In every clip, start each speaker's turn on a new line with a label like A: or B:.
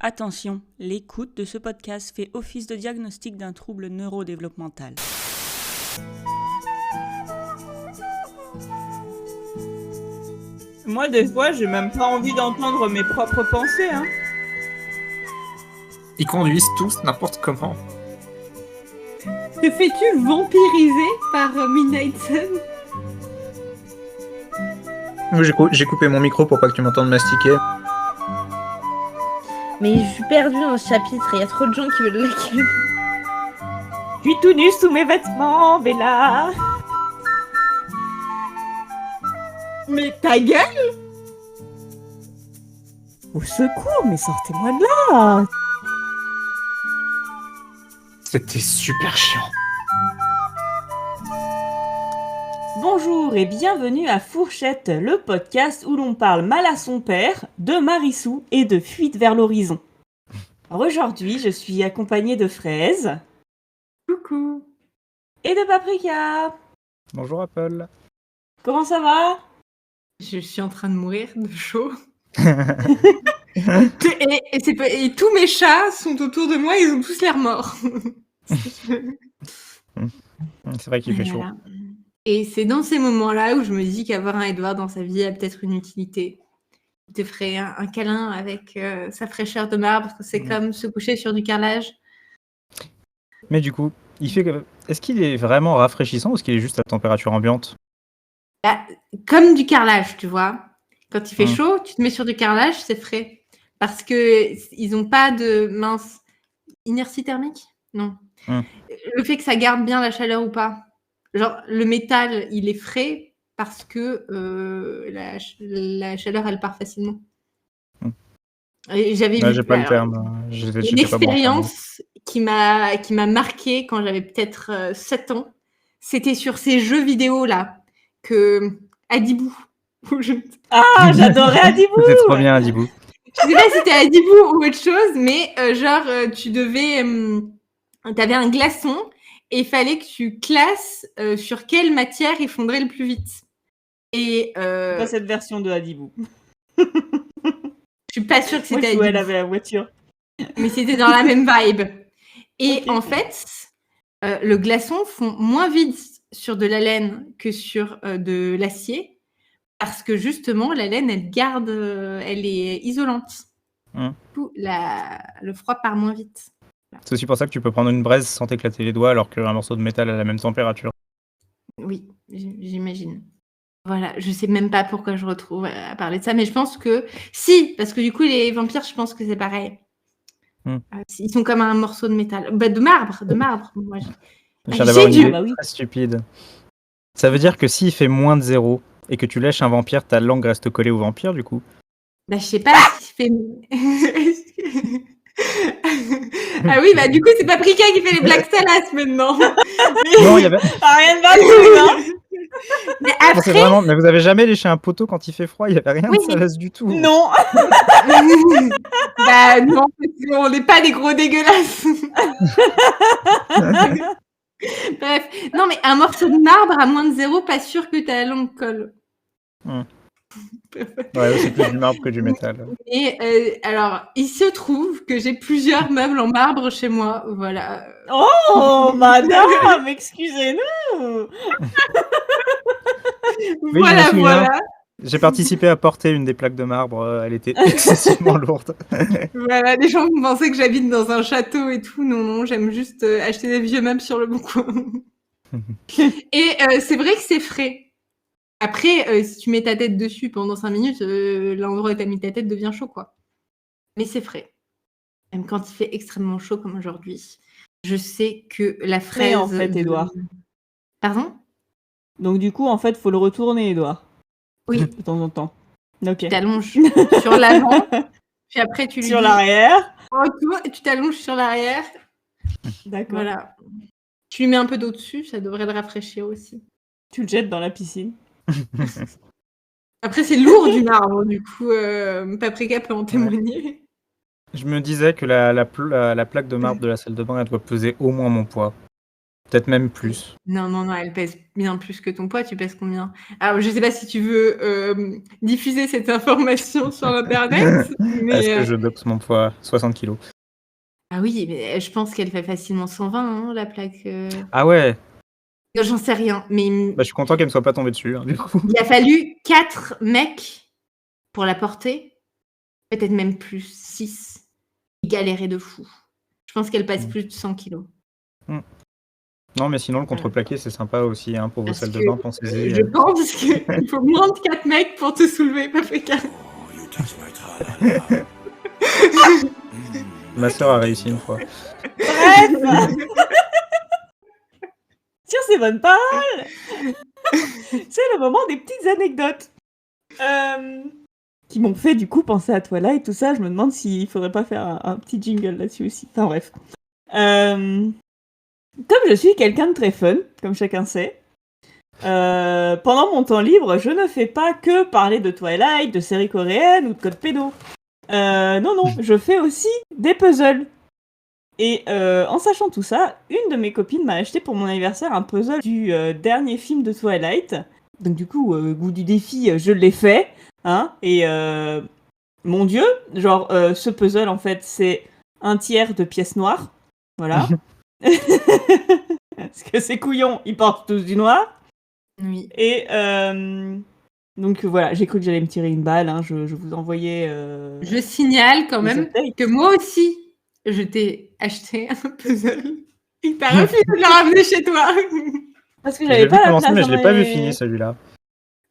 A: Attention, l'écoute de ce podcast fait office de diagnostic d'un trouble neurodéveloppemental.
B: Moi, des fois, j'ai même pas envie d'entendre mes propres pensées, hein.
C: Ils conduisent tous n'importe comment.
D: Te fais-tu vampiriser par Midnight Sun?
C: J'ai coupé mon micro pour pas que tu m'entendes mastiquer.
D: Mais je suis perdue dans ce chapitre, il y a trop de gens qui veulent la ken.
B: Je suis tout nu sous mes vêtements, Bella.
D: Mais ta gueule!
B: Au secours, mais sortez-moi de là.
C: C'était super chiant.
B: Bonjour et bienvenue à Fourchette, le podcast où l'on parle mal à son père, de Marissou et de fuite vers l'horizon. Alors aujourd'hui, je suis accompagnée de Fraise.
D: Coucou!
B: Et de Paprika.
C: Bonjour Apple.
B: Comment ça va?
D: Je suis en train de mourir de chaud. Et tous mes chats sont autour de moi, ils ont tous l'air morts.
C: C'est vrai qu'il fait chaud.
D: Voilà. Et c'est dans ces moments-là où je me dis qu'avoir un Edouard dans sa vie a peut-être une utilité. Il te ferait un câlin avec sa fraîcheur de marbre, c'est comme se coucher sur du carrelage.
C: Mais du coup, est-ce qu'il est vraiment rafraîchissant ou est-ce qu'il est juste à température ambiante?
D: Bah, comme du carrelage, tu vois. Quand il fait
C: Mm.
D: chaud, tu te mets sur du carrelage, c'est frais. Parce que ils n'ont pas de inertie thermique. Non.
C: Mm.
D: Le fait que ça garde bien la chaleur ou pas. Genre, le métal, il est frais parce que la chaleur, elle part facilement.
C: Mm.
D: Et j'avais
C: Là,
D: vu
C: j'ai pas le terme.
D: une
C: J'étais pas bon en termes.
D: expérience qui m'a marqué quand j'avais peut-être 7 ans. C'était sur ces jeux vidéo là que Adibou.
B: Ah, j'adorais Adibou.
C: C'était trop bien Adibou.
D: Je sais pas si c'était Adibou ou autre chose, mais tu devais, t'avais un glaçon et il fallait que tu classes sur quelle matière il fondrait le plus vite. Et
B: Pas cette version de Adibou.
D: je suis pas sûre que
B: Moi,
D: c'était
B: je jouais
D: Adibou.
B: avec la voiture.
D: Mais c'était dans la même vibe. Et
B: Ok.
D: en fait, le glaçon fond moins vite sur de la laine que sur de l'acier parce que justement, la laine, elle garde, elle est isolante.
C: Mm.
D: Du coup, le froid part moins vite.
C: C'est aussi pour ça que tu peux prendre une braise sans t'éclater les doigts alors qu'un morceau de métal a la même température.
D: Oui, j'imagine. Voilà, je sais même pas pourquoi je retrouve à parler de ça, mais je pense que si, parce que du coup, les vampires, je pense que c'est pareil. Ils sont comme un morceau de métal. Bah, de marbre. Moi,
C: Je viens d'avoir une
D: J'ai
C: idée
B: bah oui.
C: très stupide. Ça veut dire que s'il fait moins de 0 et que tu lèches un vampire, ta langue reste collée au vampire du coup.
D: Bah, je sais pas si fait. Ah oui, bah du coup, c'est Paprika qui fait les Black Salas maintenant.
C: Non, il y avait.
B: Ah, rien de mal, hein.
D: Mais
C: Non, c'est
D: après,
C: vraiment. Mais vous avez jamais léché un poteau quand il fait froid? Il y avait rien
D: Oui,
C: de salace du tout.
B: Non.
D: bah non, parce qu'on n'est pas des gros dégueulasses. Bref, non, mais un morceau de marbre à moins de 0, pas sûr que ta langue colle.
C: Ouais, c'est plus du marbre que du métal.
D: Et alors, il se trouve que j'ai plusieurs meubles en marbre chez moi, voilà.
B: Oh, madame, excusez-nous.
C: Oui, je me
D: Voilà,
C: souviens.
D: voilà.
C: J'ai participé à porter une des plaques de marbre. Elle était excessivement lourde.
D: Voilà, les gens pensaient que j'habite dans un château et tout. Non, j'aime juste acheter des vieux meubles sur le bon coin. Et c'est vrai que c'est frais. Après, si tu mets ta tête dessus pendant 5 minutes, l'endroit où tu as mis ta tête devient chaud, quoi. Mais c'est frais. Même quand il fait extrêmement chaud comme aujourd'hui. Je sais que la fraise...
B: En fait, Edouard.
D: Pardon?
B: Donc du coup, en fait, faut le retourner, Edouard.
D: Oui.
B: De temps en temps. Ok.
D: Tu t'allonges sur l'avant, puis après tu lui
B: Sur
D: dis...
B: l'arrière.
D: Retour, et tu t'allonges sur l'arrière.
B: D'accord.
D: Voilà. Tu lui mets un peu d'eau dessus, ça devrait le rafraîchir aussi.
B: Tu le jettes dans la piscine.
D: Après, c'est lourd du marbre, du coup, Paprika peut en témoigner.
C: Je me disais que la plaque de marbre de la salle de bain, elle doit peser au moins mon poids. Peut-être même plus.
D: Non, elle pèse bien plus que ton poids. Tu pèses combien? Alors, je sais pas si tu veux diffuser cette information sur Internet, mais
C: Est-ce que je doxe mon poids 60 kilos?
D: ah oui, mais je pense qu'elle fait facilement 120, hein, la plaque.
C: Ah ouais,
D: J'en sais rien, mais
C: bah, je suis content qu'elle ne soit pas tombée dessus, hein, du coup.
D: il a fallu 4 mecs pour la porter, peut-être même plus, 6. Ils galéraient de fou. Je pense qu'elle pèse plus de 100 kilos.
C: Non, mais sinon, le contreplaqué, c'est sympa aussi, hein, pour vos
D: Parce
C: salles de
D: que
C: bain, pensez-y.
D: je pense qu'il faut moins de 4 mecs pour te soulever, Paprika.
C: Ma sœur a réussi une fois.
B: Bref. Tiens, ces bonnes paroles. C'est le moment des petites anecdotes qui m'ont fait du coup penser à Twilight, tout ça. Je me demande s'il faudrait pas faire un petit jingle là-dessus aussi. Enfin bref. Comme je suis quelqu'un de très fun, comme chacun sait, pendant mon temps libre, je ne fais pas que parler de Twilight, de séries coréennes ou de code pédo. Non, je fais aussi des puzzles. Et en sachant tout ça, une de mes copines m'a acheté pour mon anniversaire un puzzle du dernier film de Twilight. Donc du coup, goût du défi, je l'ai fait. Hein, et mon Dieu, genre ce puzzle en fait, c'est un tiers de pièces noires. Voilà. Parce que ces couillons, ils portent tous du noir.
D: Oui.
B: Et donc voilà, j'ai cru que j'allais me tirer une balle. Hein, je vous envoyais.
D: Je signale quand
B: les
D: même
B: updates.
D: que moi aussi, je t'ai acheté un puzzle. Il t'a refusé de le ramener chez toi.
B: Parce que
C: J'ai
B: j'avais
C: vu
B: pas la
C: commencer,
B: place
C: mais
B: dans
C: je l'ai pas vu
B: mes-
C: fini, celui-là.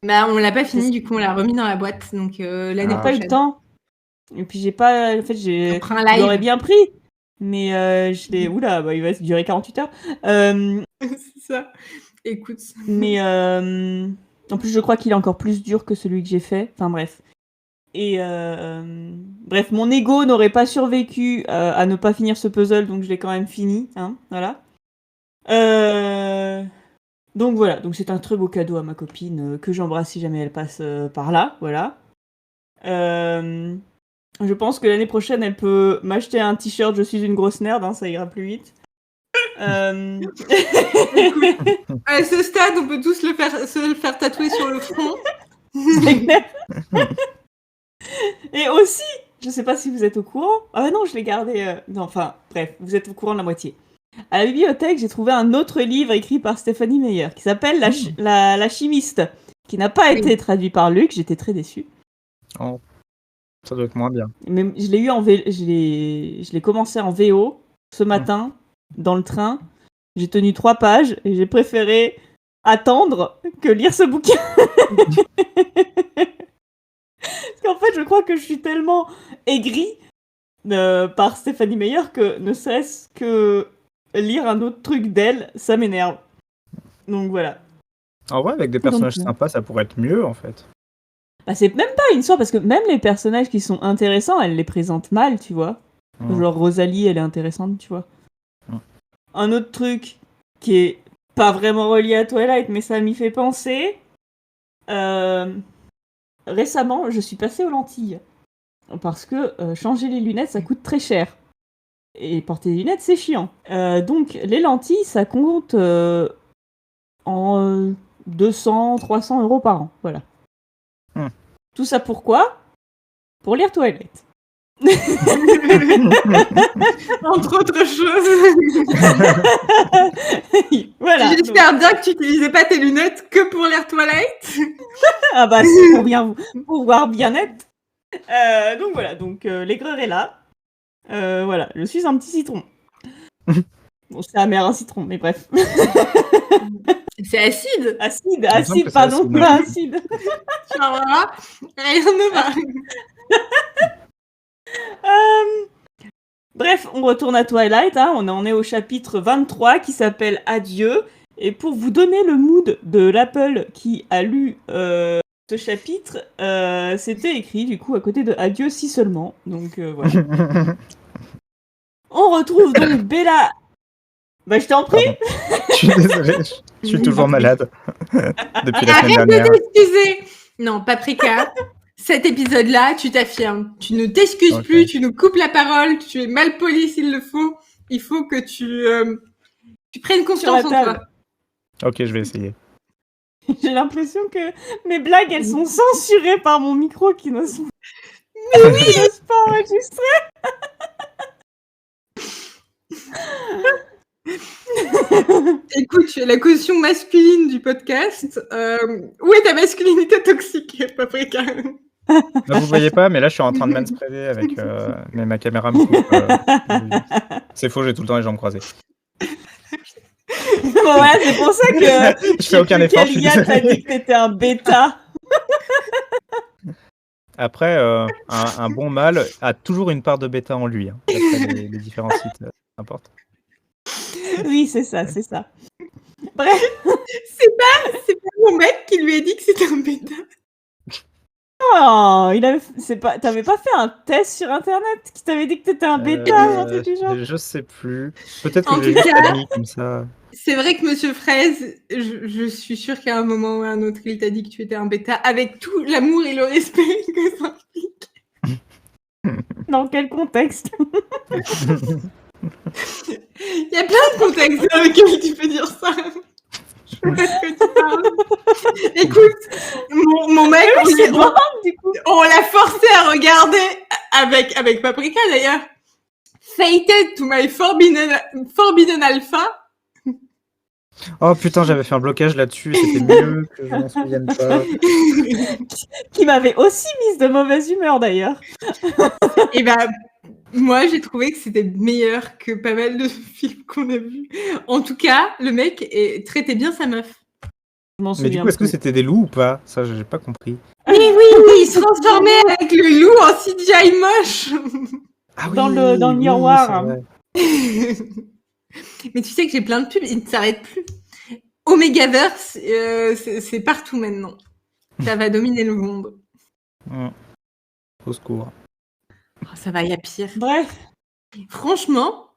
D: Bah, on l'a pas fini, du coup, on l'a remis dans la boîte. Donc, l'année
B: J'ai pas eu
D: prochaine.
B: le temps. Et puis j'ai pas. En fait,
D: On prend un
B: je l'aurais
D: live.
B: bien pris. Mais je l'ai. Oula, bah, il va durer 48 heures.
D: C'est ça. Écoute.
B: Mais en plus, je crois qu'il est encore plus dur que celui que j'ai fait. Enfin bref. Et bref, mon ego n'aurait pas survécu à ne pas finir ce puzzle, donc je l'ai quand même fini. Hein, voilà. Donc voilà, donc c'est un très beau cadeau à ma copine que j'embrasse si jamais elle passe par là. Voilà. Je pense que l'année prochaine, elle peut m'acheter un t-shirt Je suis une grosse nerd, hein, ça ira plus vite.
D: À ce stade, on peut tous se le faire tatouer sur le front.
B: C'est clair. Et aussi, je sais pas si vous êtes au courant. Ah non, je l'ai gardé. Non, enfin, bref, vous êtes au courant de la moitié. À la bibliothèque, j'ai trouvé un autre livre écrit par Stéphanie Meyer qui s'appelle La chimiste, qui n'a pas été traduit par Luc. J'étais très déçue.
C: Oh, ça doit être moins bien.
B: Mais je l'ai eu je l'ai commencé en VO ce matin dans le train. J'ai tenu 3 pages et j'ai préféré attendre que lire ce bouquin. Parce qu'en fait, je crois que je suis tellement aigrie par Stéphanie Meyer que ne serait-ce que lire un autre truc d'elle, ça m'énerve. Donc voilà.
C: En vrai, avec des personnages sympas, ça pourrait être mieux, en fait.
B: Bah, c'est même pas une histoire, parce que même les personnages qui sont intéressants, elle les présente mal, tu vois. Genre Rosalie, elle est intéressante, tu vois. Un autre truc qui est pas vraiment relié à Twilight, mais ça m'y fait penser. Récemment, je suis passée aux lentilles. Parce que changer les lunettes, ça coûte très cher. Et porter des lunettes, c'est chiant. Donc, les lentilles, ça compte en 200, 300 euros par an. Voilà. Tout ça pourquoi ? Pour lire Twilight.
D: Entre autres choses.
B: Voilà.
D: J'espère bien que tu n'utilisais pas tes lunettes que pour lire Twilight.
B: Ah bah si, pour voir bien net. Donc voilà, donc l'aigreur est là. Voilà, je suis un petit citron. Bon, c'est amer un citron, mais bref.
D: C'est acide.
B: Acide, pardon, pas acide.
D: Tu vas voir, rien ne va.
B: Bref, on retourne à Twilight, hein. On en est au chapitre 23 qui s'appelle Adieu. Et pour vous donner le mood de l'Apple qui a lu ce chapitre, c'était écrit du coup à côté de Adieu si seulement. Donc voilà. On retrouve donc Bella. Bah je t'en prie.
C: Je suis désolé, je suis toujours malade depuis la semaine
D: Arrête
C: dernière.
D: de t'excuser. Non, Paprika, cet épisode-là, tu t'affirmes. Tu ne t'excuses plus, tu nous coupes la parole, tu es mal poli s'il le faut. Il faut que tu Tu prennes
B: sur
D: confiance
B: la
D: en
B: table.
D: toi.
C: Ok, je vais essayer.
B: J'ai l'impression que mes blagues, elles sont censurées par mon micro qui ne sont qui n'ose pas enregistrer.
D: Écoute, tu es la caution masculine du podcast. Où est ta masculinité toxique, Paprika?
C: Là, vous voyez pas, mais là, je suis en train de manspreader avec... mais ma caméra me coupe. C'est faux, j'ai tout le temps les jambes croisées.
B: Bon, voilà, c'est pour ça que
C: Je fais aucun effort, je suis
B: Kélia t'a
C: désolé.
B: dit que t'étais un bêta.
C: Après, un bon mâle a toujours une part de bêta en lui, hein, d'après les différents sites importants.
B: Oui, c'est ça, c'est ça. Bref.
D: C'est pas mon mec qui lui a dit que c'était un bêta.
B: Oh, t'avais pas fait un test sur internet qui t'avait dit que t'étais un bêta ou un truc du genre?
C: Je sais plus. Peut-être
D: En
C: que j'ai
D: tout
C: juste
D: cas-
C: admis comme ça.
D: C'est vrai que Monsieur Fraise, je suis sûre qu'à un moment ou à un autre, il t'a dit que tu étais un bêta, avec tout l'amour et le respect que ça implique.
B: Dans quel contexte?
D: Il y a plein de contextes dans lesquels tu peux dire ça. Je vois pas de quoi tu parles. Écoute, mon mec,
B: Oui, c'est bon, du coup.
D: on l'a forcé à regarder avec Paprika d'ailleurs. Fated to my forbidden alpha.
C: Oh putain, j'avais fait un blocage là-dessus, c'était mieux que je m'en souvienne pas.
B: Qui m'avait aussi mise de mauvaise humeur d'ailleurs.
D: Et bah, moi j'ai trouvé que c'était meilleur que pas mal de films qu'on a vus. En tout cas, le mec traitait bien sa meuf.
B: Je m'en
C: Mais
B: souviens
C: du coup, est-ce que
B: plus.
C: c'était des loups ou pas? Ça, j'ai pas compris.
D: Oui, il se transformait avec le loup en CGI moche.
C: Ah
B: Dans le miroir.
C: c'est vrai.
D: Mais tu sais que j'ai plein de pubs, ils ne s'arrêtent plus. Omegaverse, c'est partout maintenant. Ça va dominer le monde.
C: Au secours.
D: Oh, ça va, il y a pire.
B: Bref.
D: Franchement,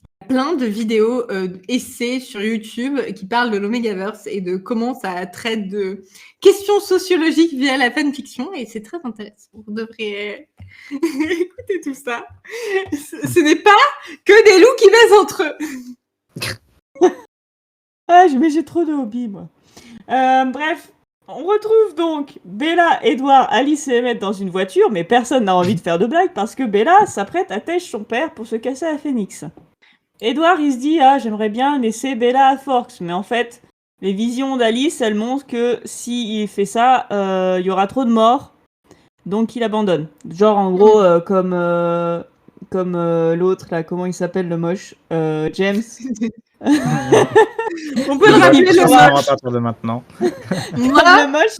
D: il y a plein de vidéos essais sur YouTube qui parlent de l'Omegaverse et de comment ça traite de questions sociologiques via la fanfiction et c'est très intéressant. Vous devriez écouter tout ça. Ce n'est pas que des loups qui baisent entre eux.
B: Ah, mais j'ai trop de hobbies, moi. Bref, on retrouve donc Bella, Edward, Alice et Emmett dans une voiture, mais personne n'a envie de faire de blague parce que Bella s'apprête à tèche son père pour se casser la Phoenix. Edward, il se dit « Ah, j'aimerais bien laisser Bella à Forks », mais en fait, les visions d'Alice, elles montrent que s'il fait ça, il y aura trop de morts, donc il abandonne. Genre, en gros, comme l'autre, là, comment il s'appelle, le moche James.
D: On peut le rappeler le
C: à
D: moche.
C: partir de maintenant.
D: Moi,
B: Le moche,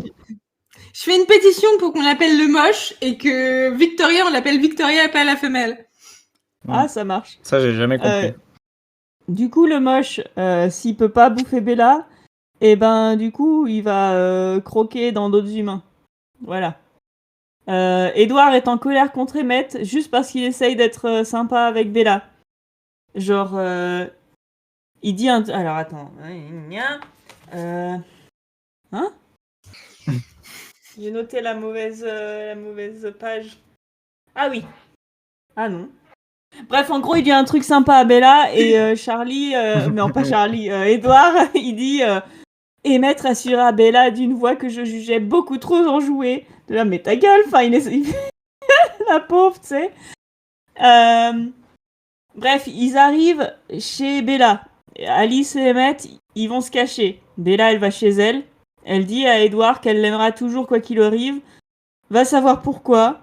D: je fais une pétition pour qu'on l'appelle le moche et que Victoria, on l'appelle Victoria et pas la femelle.
B: ah, ça marche.
C: Ça, j'ai jamais compris.
B: Du coup, le moche, s'il peut pas bouffer Bella, et ben du coup, il va croquer dans d'autres humains. Voilà. Edward est en colère contre Emmett juste parce qu'il essaye d'être sympa avec Bella. Genre, il dit un... Alors, attends. Hein? J'ai noté la mauvaise page. Ah oui. Ah non. Bref, en gros, il dit un truc sympa à Bella et Charlie... non, pas Charlie. Edward, il dit... Emmett rassura Bella d'une voix que je jugeais beaucoup trop enjouée. De là, mais ta gueule, enfin, la pauvre, tu sais. Bref, ils arrivent chez Bella. Alice et Emmett, ils vont se cacher. Bella, elle va chez elle. Elle dit à Edward qu'elle l'aimera toujours quoi qu'il arrive. Va savoir pourquoi.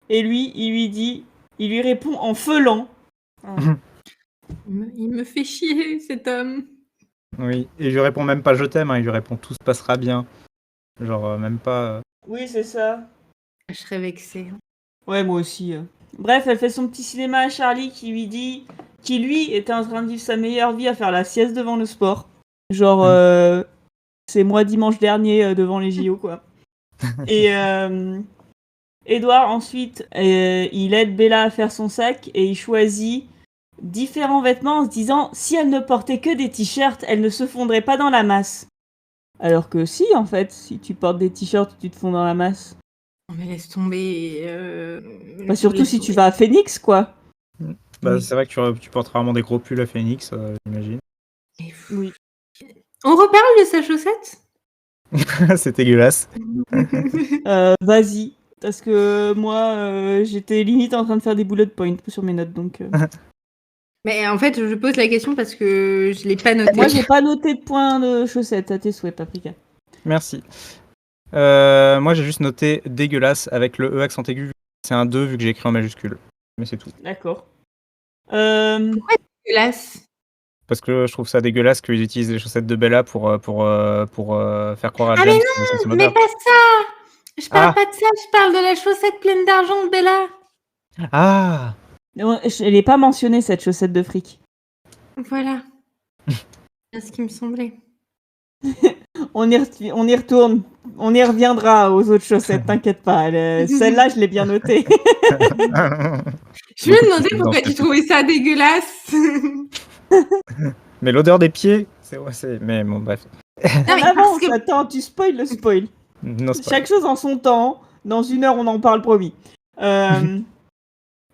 B: Et lui, il lui répond en feulant.
D: Il me fait chier, cet homme.
C: Oui, et il lui répond même pas je t'aime, hein, il lui répond tout se passera bien. Genre, même pas.
B: Oui, c'est ça.
D: Je serais vexée.
B: Ouais, moi aussi. Bref, elle fait son petit cinéma à Charlie qui lui dit qu'il lui était en train de vivre sa meilleure vie à faire la sieste devant le sport. Genre, c'est moi dimanche dernier devant les JO, quoi. Et Edward, ensuite, il aide Bella à faire son sac et il choisit différents vêtements en se disant si elle ne portait que des t-shirts, elle ne se fondrait pas dans la masse. Alors que si, en fait, si tu portes des t-shirts, tu te fonds dans la masse.
D: Non, mais laisse tomber.
B: Bah, surtout si tu vas à Phoenix, quoi.
C: Bah,
D: Oui.
C: c'est vrai que tu portes rarement des gros pulls à Phoenix, j'imagine.
B: Oui.
D: On reparle de sa chaussette?
C: C'est dégueulasse.
B: Vas-y. Parce que moi, j'étais limite en train de faire des bullet points sur mes notes, donc...
D: Mais en fait, je pose la question parce que je l'ai pas noté.
B: Moi, j'ai pas noté de points de chaussettes, à tes souhaits, Paprika.
C: Merci. Moi, j'ai juste noté dégueulasse avec le E accent aigu. C'est un 2 vu que j'ai écrit en majuscule. Mais c'est tout.
B: D'accord.
D: Dégueulasse.
C: Parce que je trouve ça dégueulasse qu'ils utilisent les chaussettes de Bella pour faire croire à
D: Ah,
C: James
D: mais
C: que c'est son
D: Mais
C: odeur.
D: pas ça! Je parle
C: Ah.
D: pas de ça, je parle de la chaussette pleine d'argent de Bella.
C: Ah.
B: Non, je l'ai pas mentionné, cette chaussette de fric.
D: Voilà. C'est ce qui me semblait.
B: On y retourne. On y reviendra aux autres chaussettes, t'inquiète pas. Celle-là, je l'ai bien notée.
D: Je me demandais pourquoi tu trouvais ça dégueulasse.
C: Mais l'odeur des pieds, mais bon, bref.
D: Non, mais
B: Avance,
D: parce que-
B: attends, tu spoil le spoil.
C: No spoil.
B: Chaque chose en son temps. Dans 1 heure, on en parle, promis.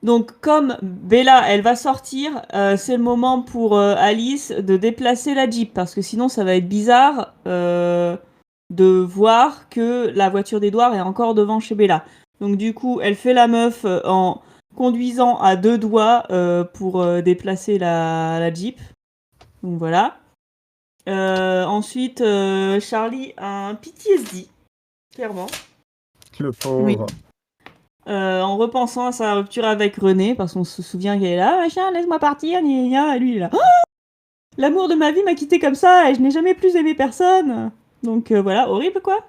B: Donc, comme Bella, elle va sortir, c'est le moment pour Alice de déplacer la Jeep. Parce que sinon, ça va être bizarre de voir que la voiture d'Edouard est encore devant chez Bella. Donc, du coup, elle fait la meuf en conduisant à 2 doigts pour déplacer la Jeep. Donc, voilà. Ensuite, Charlie a un PTSD, clairement.
C: Le pauvre.
D: Oui.
B: En repensant à sa rupture avec René, parce qu'on se souvient qu'elle est là, machin, laisse-moi partir, gna gna gna, et lui il est là. Oh, l'amour de ma vie m'a quitté comme ça et je n'ai jamais plus aimé personne. Donc voilà, horrible quoi.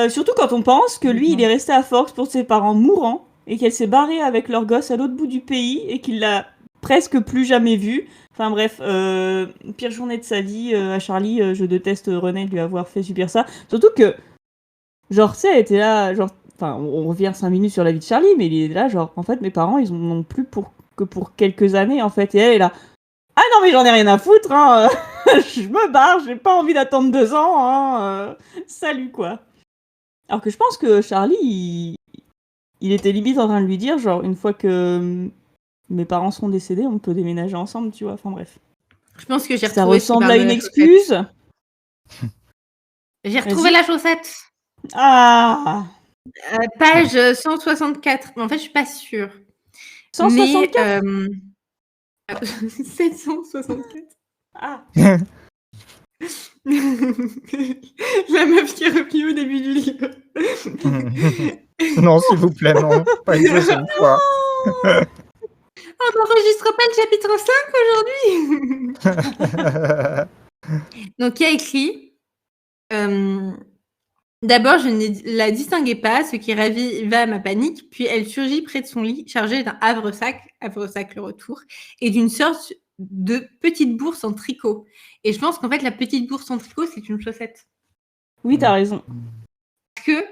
B: Surtout quand on pense que lui il est resté à Forks pour ses parents mourants et qu'elle s'est barrée avec leur gosse à l'autre bout du pays et qu'il l'a presque plus jamais vu. Enfin bref, pire journée de sa vie à Charlie, je déteste René de lui avoir fait subir ça. Surtout que, genre, tu sais, elle était là, genre. Enfin, on revient 5 minutes sur la vie de Charlie, mais il est là, genre, en fait, mes parents, ils en ont plus que pour quelques années, en fait. Et elle est là, ah non, mais j'en ai rien à foutre, hein. Je me barre, j'ai pas envie d'attendre 2 ans, hein. Salut, quoi. Alors que je pense que Charlie, il était limite en train de lui dire, genre, une fois que mes parents seront décédés, on peut déménager ensemble, tu vois. Enfin, bref.
D: Je pense que j'ai retrouvé.
B: Ça
D: ce qui
B: ressemble
D: parle
B: à
D: de
B: une
D: la
B: excuse.
D: chaussette. J'ai retrouvé
B: Vas-y.
D: la chaussette.
B: Ah,
D: Page 164. En fait, je suis pas sûre.
B: 164.
D: Mais 764.
B: Ah.
D: La meuf qui est repliée au début du livre.
C: Non, s'il vous plaît, non. Pas une deuxième fois.
D: On n'enregistre pas le chapitre 5 aujourd'hui. Donc, il y a écrit d'abord, je ne la distinguais pas, ce qui raviva ma panique, puis elle surgit près de son lit, chargée d'un havresac le retour, et d'une sorte de petite bourse en tricot. Et je pense qu'en fait, la petite bourse en tricot, c'est une chaussette.
B: Oui, t'as raison.
D: Parce que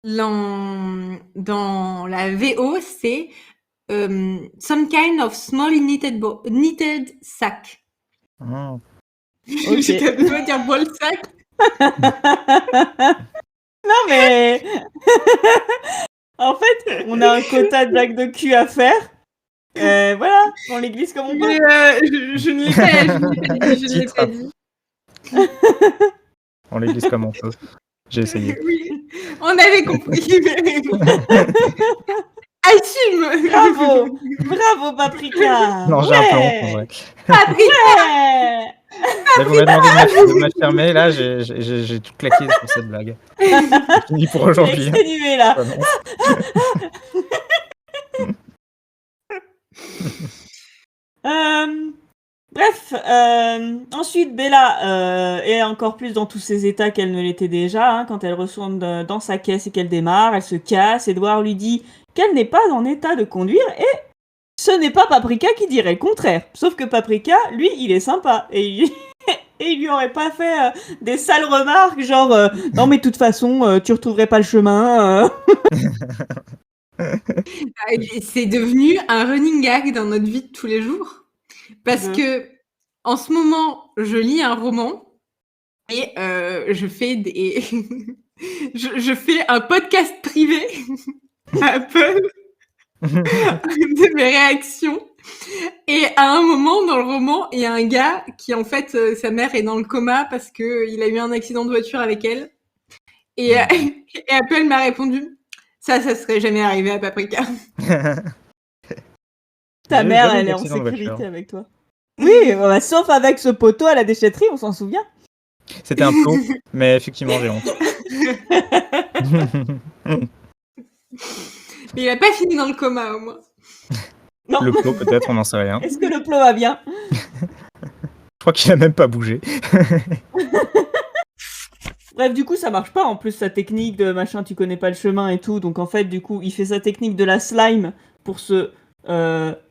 D: dans la VO, c'est some kind of small knitted sack.
C: Oh.
B: Ok.
D: J'étais à deux doigts de dire ball sack.
B: Non mais en fait, on a un quota de blagues de cul à faire. Voilà, on les glisse comme on peut.
D: Je ne l'ai pas, je ne l'ai pas dit.
C: On les glisse comme on peut. J'ai essayé.
D: Oui, on avait compris. Assume.
B: Bravo Paprika.
C: Non, j'ai un peu honte, en vrai.
D: Paprika.
B: Ouais.
C: Mais vous m'avez demandé de m'affirmer, là, j'ai tout claqué sur cette blague. C'est fini pour aujourd'hui.
B: Exténué là.
C: Ah, non.
B: Bref, ensuite Bella est encore plus dans tous ses états qu'elle ne l'était déjà, hein, quand elle retourne dans sa caisse et qu'elle démarre, elle se casse, Edouard lui dit qu'elle n'est pas en état de conduire et ce n'est pas Paprika qui dirait le contraire. Sauf que Paprika, lui, il est sympa et il lui aurait pas fait des sales remarques genre non mais de toute façon tu retrouverais pas le chemin.
D: C'est devenu un running gag dans notre vie de tous les jours. Parce que en ce moment, je lis un roman et je fais je fais un podcast privé à Apple de mes réactions. Et à un moment dans le roman, il y a un gars qui, en fait, sa mère est dans le coma parce qu'il a eu un accident de voiture avec elle. Et Apple m'a répondu, ça serait jamais arrivé à Paprika.
B: Ta mère,
C: jamais
B: elle
C: eu
B: est en
C: d'accident de voiture.
B: sécurité avec toi. Oui, bah, sauf avec ce poteau à la déchetterie, on s'en souvient.
C: C'était un plot, mais effectivement, j'ai honte.
D: Mais il a pas fini dans le coma, au moins.
B: Non.
C: Le plot, peut-être, on n'en sait rien.
B: Est-ce que le plot va bien?
C: Je crois qu'il a même pas bougé.
B: Bref, du coup, ça marche pas. En plus, sa technique de machin, tu connais pas le chemin et tout. Donc, en fait, du coup, il fait sa technique de la slime pour se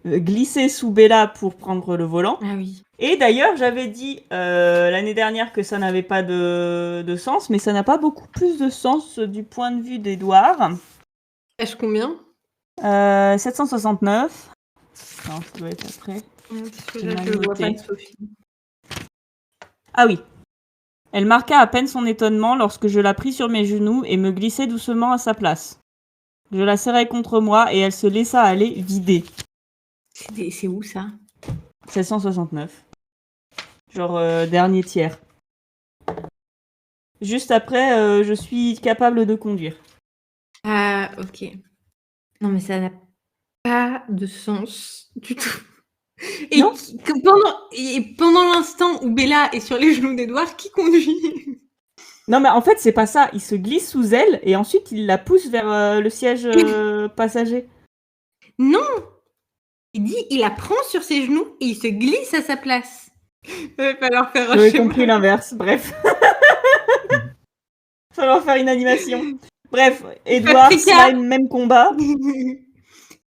B: glisser sous Bella pour prendre le volant.
D: Ah oui.
B: Et d'ailleurs, j'avais dit l'année dernière que ça n'avait pas de sens, mais ça n'a pas beaucoup plus de sens du point de vue d'Edouard.
D: Page combien
B: 769. Non, ça doit être après.
D: Parce que
B: J'ai
D: là,
B: mal
D: je vois
B: noté.
D: pas de Sophie.
B: Ah oui. Elle marqua à peine son étonnement lorsque je la pris sur mes genoux et me glissai doucement à sa place. Je la serrai contre moi et elle se laissa aller vider.
D: C'est où, ça
B: 769. Genre dernier tiers. Juste après, je suis capable de conduire.
D: Ah, ok. Non, mais ça n'a pas de sens du tout. Et
B: Non.
D: pendant l'instant où Bella est sur les genoux d'Edouard, qui conduit
B: Non, mais en fait, c'est pas ça. Il se glisse sous elle et ensuite il la pousse vers le siège passager.
D: Non. Il dit, il la prend sur ses genoux et il se glisse à sa place. Il va falloir faire un
B: J'avais
D: schéma.
B: compris l'inverse. Bref. Falloir faire une animation. Bref, Edouard,
D: Paprika.
B: slime, même combat.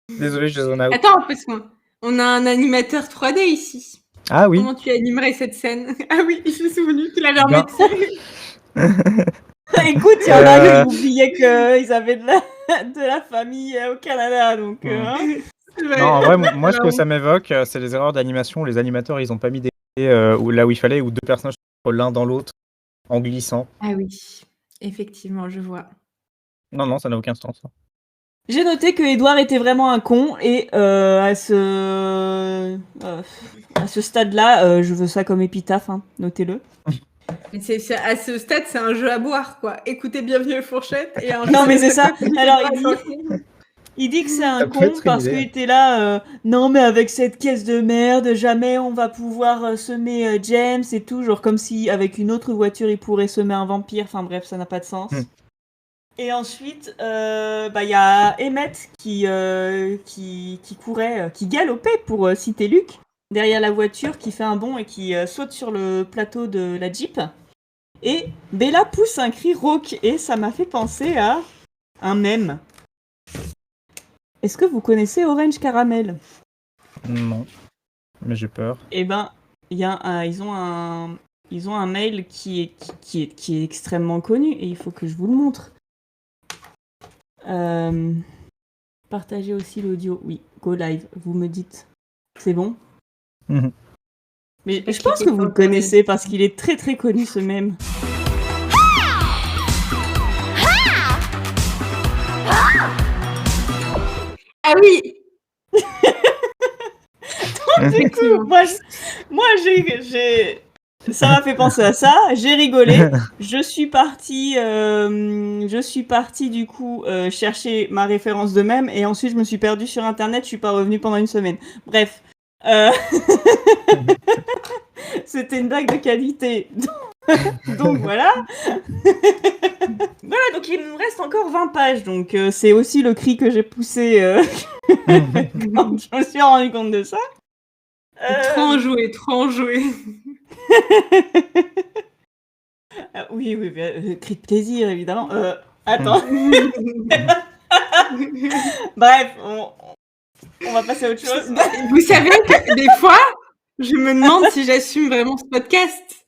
C: Désolé, je zone out.
D: Attends, parce qu'on a un animateur 3D ici.
C: Ah oui.
D: Comment tu animerais cette scène? Ah oui, je me suis souvenu qu'il avait un
C: Ben.
D: métier.
B: Écoute, il y en a qui oubliaient qu'ils avaient de la famille au Canada, donc... hein.
C: Non, en vrai, moi, ce que ça m'évoque, c'est les erreurs d'animation où les animateurs, ils ont pas mis des là où il fallait, où deux personnages sont l'un dans l'autre en glissant.
D: Ah oui, effectivement, je vois.
C: Non, ça n'a aucun sens.
B: J'ai noté que Edouard était vraiment un con, et à ce stade-là, je veux ça comme épitaphe, hein, notez-le.
D: Mais à ce stade, c'est un jeu à boire, quoi. Écoutez Bienvenue aux fourchettes et un
B: Non,
D: jeu
B: mais
D: de
B: c'est ça.
D: comédie.
B: Alors, il dit que c'est un
C: Ça peut
B: con
C: être
B: parce
C: une
B: qu'il
C: idée.
B: était là, non mais avec cette caisse de merde, jamais on va pouvoir semer James et tout, genre comme si avec une autre voiture il pourrait semer un vampire, enfin bref, ça n'a pas de sens. Et ensuite, y a Emmett qui courait, qui galopait pour citer Luc, derrière la voiture, qui fait un bond et qui saute sur le plateau de la Jeep. Et Bella pousse un cri rauque et ça m'a fait penser à un mème. Est-ce que vous connaissez Orange Caramel?
C: Non, mais j'ai peur.
B: Eh ben, ils ont un mail qui est extrêmement connu et il faut que je vous le montre. Partagez aussi l'audio. Oui, go live. Vous me dites. C'est bon?
C: Mhm.
B: Mais je pense que vous le connaissez parce qu'il est très très connu ce mème.
D: Ah oui.
B: Du coup, moi j'ai ça m'a fait penser à ça, j'ai rigolé, je suis partie du coup chercher ma référence de mème et ensuite je me suis perdue sur internet, je suis pas revenue pendant une semaine. Bref, c'était une blague de qualité. Donc voilà. Voilà, donc il nous reste encore 20 pages, donc c'est aussi le cri que j'ai poussé quand je me suis rendu compte de ça.
D: Trop enjoué, trop enjoué.
B: Oui, cri de plaisir, évidemment. Attends. Bref, on va passer à autre chose.
D: Vous savez que des fois, je me demande si j'assume vraiment ce podcast.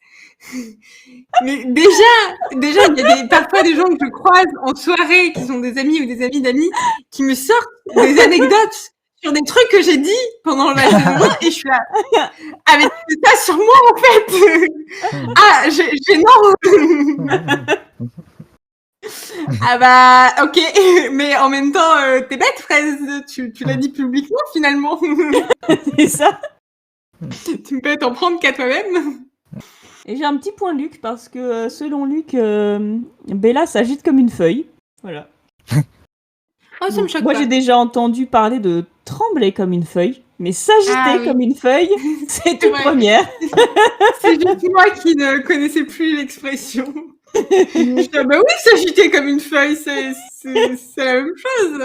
D: Mais déjà, il y a parfois des gens que je croise en soirée, qui sont des amis ou des amis d'amis, qui me sortent des anecdotes sur des trucs que j'ai dit pendant la saison 1 et je suis là, ah mais c'est ça sur moi en fait. Ah, gênant. Ah bah ok, mais en même temps, t'es bête Fraise, tu l'as dit publiquement finalement.
B: C'est ça.
D: Tu peux t'en prendre qu'à toi-même.
B: Et j'ai un petit point Luc parce que selon Luc, Bella s'agite comme une feuille. Voilà.
D: Oh, ça me choque
B: Moi
D: pas.
B: j'ai déjà entendu parler de trembler comme une feuille, mais s'agiter
D: oui.
B: comme une feuille, c'est toute
D: vrai.
B: première.
D: C'est juste moi qui ne connaissais plus l'expression. Je dis, bah oui, s'agiter comme une feuille, c'est la même chose.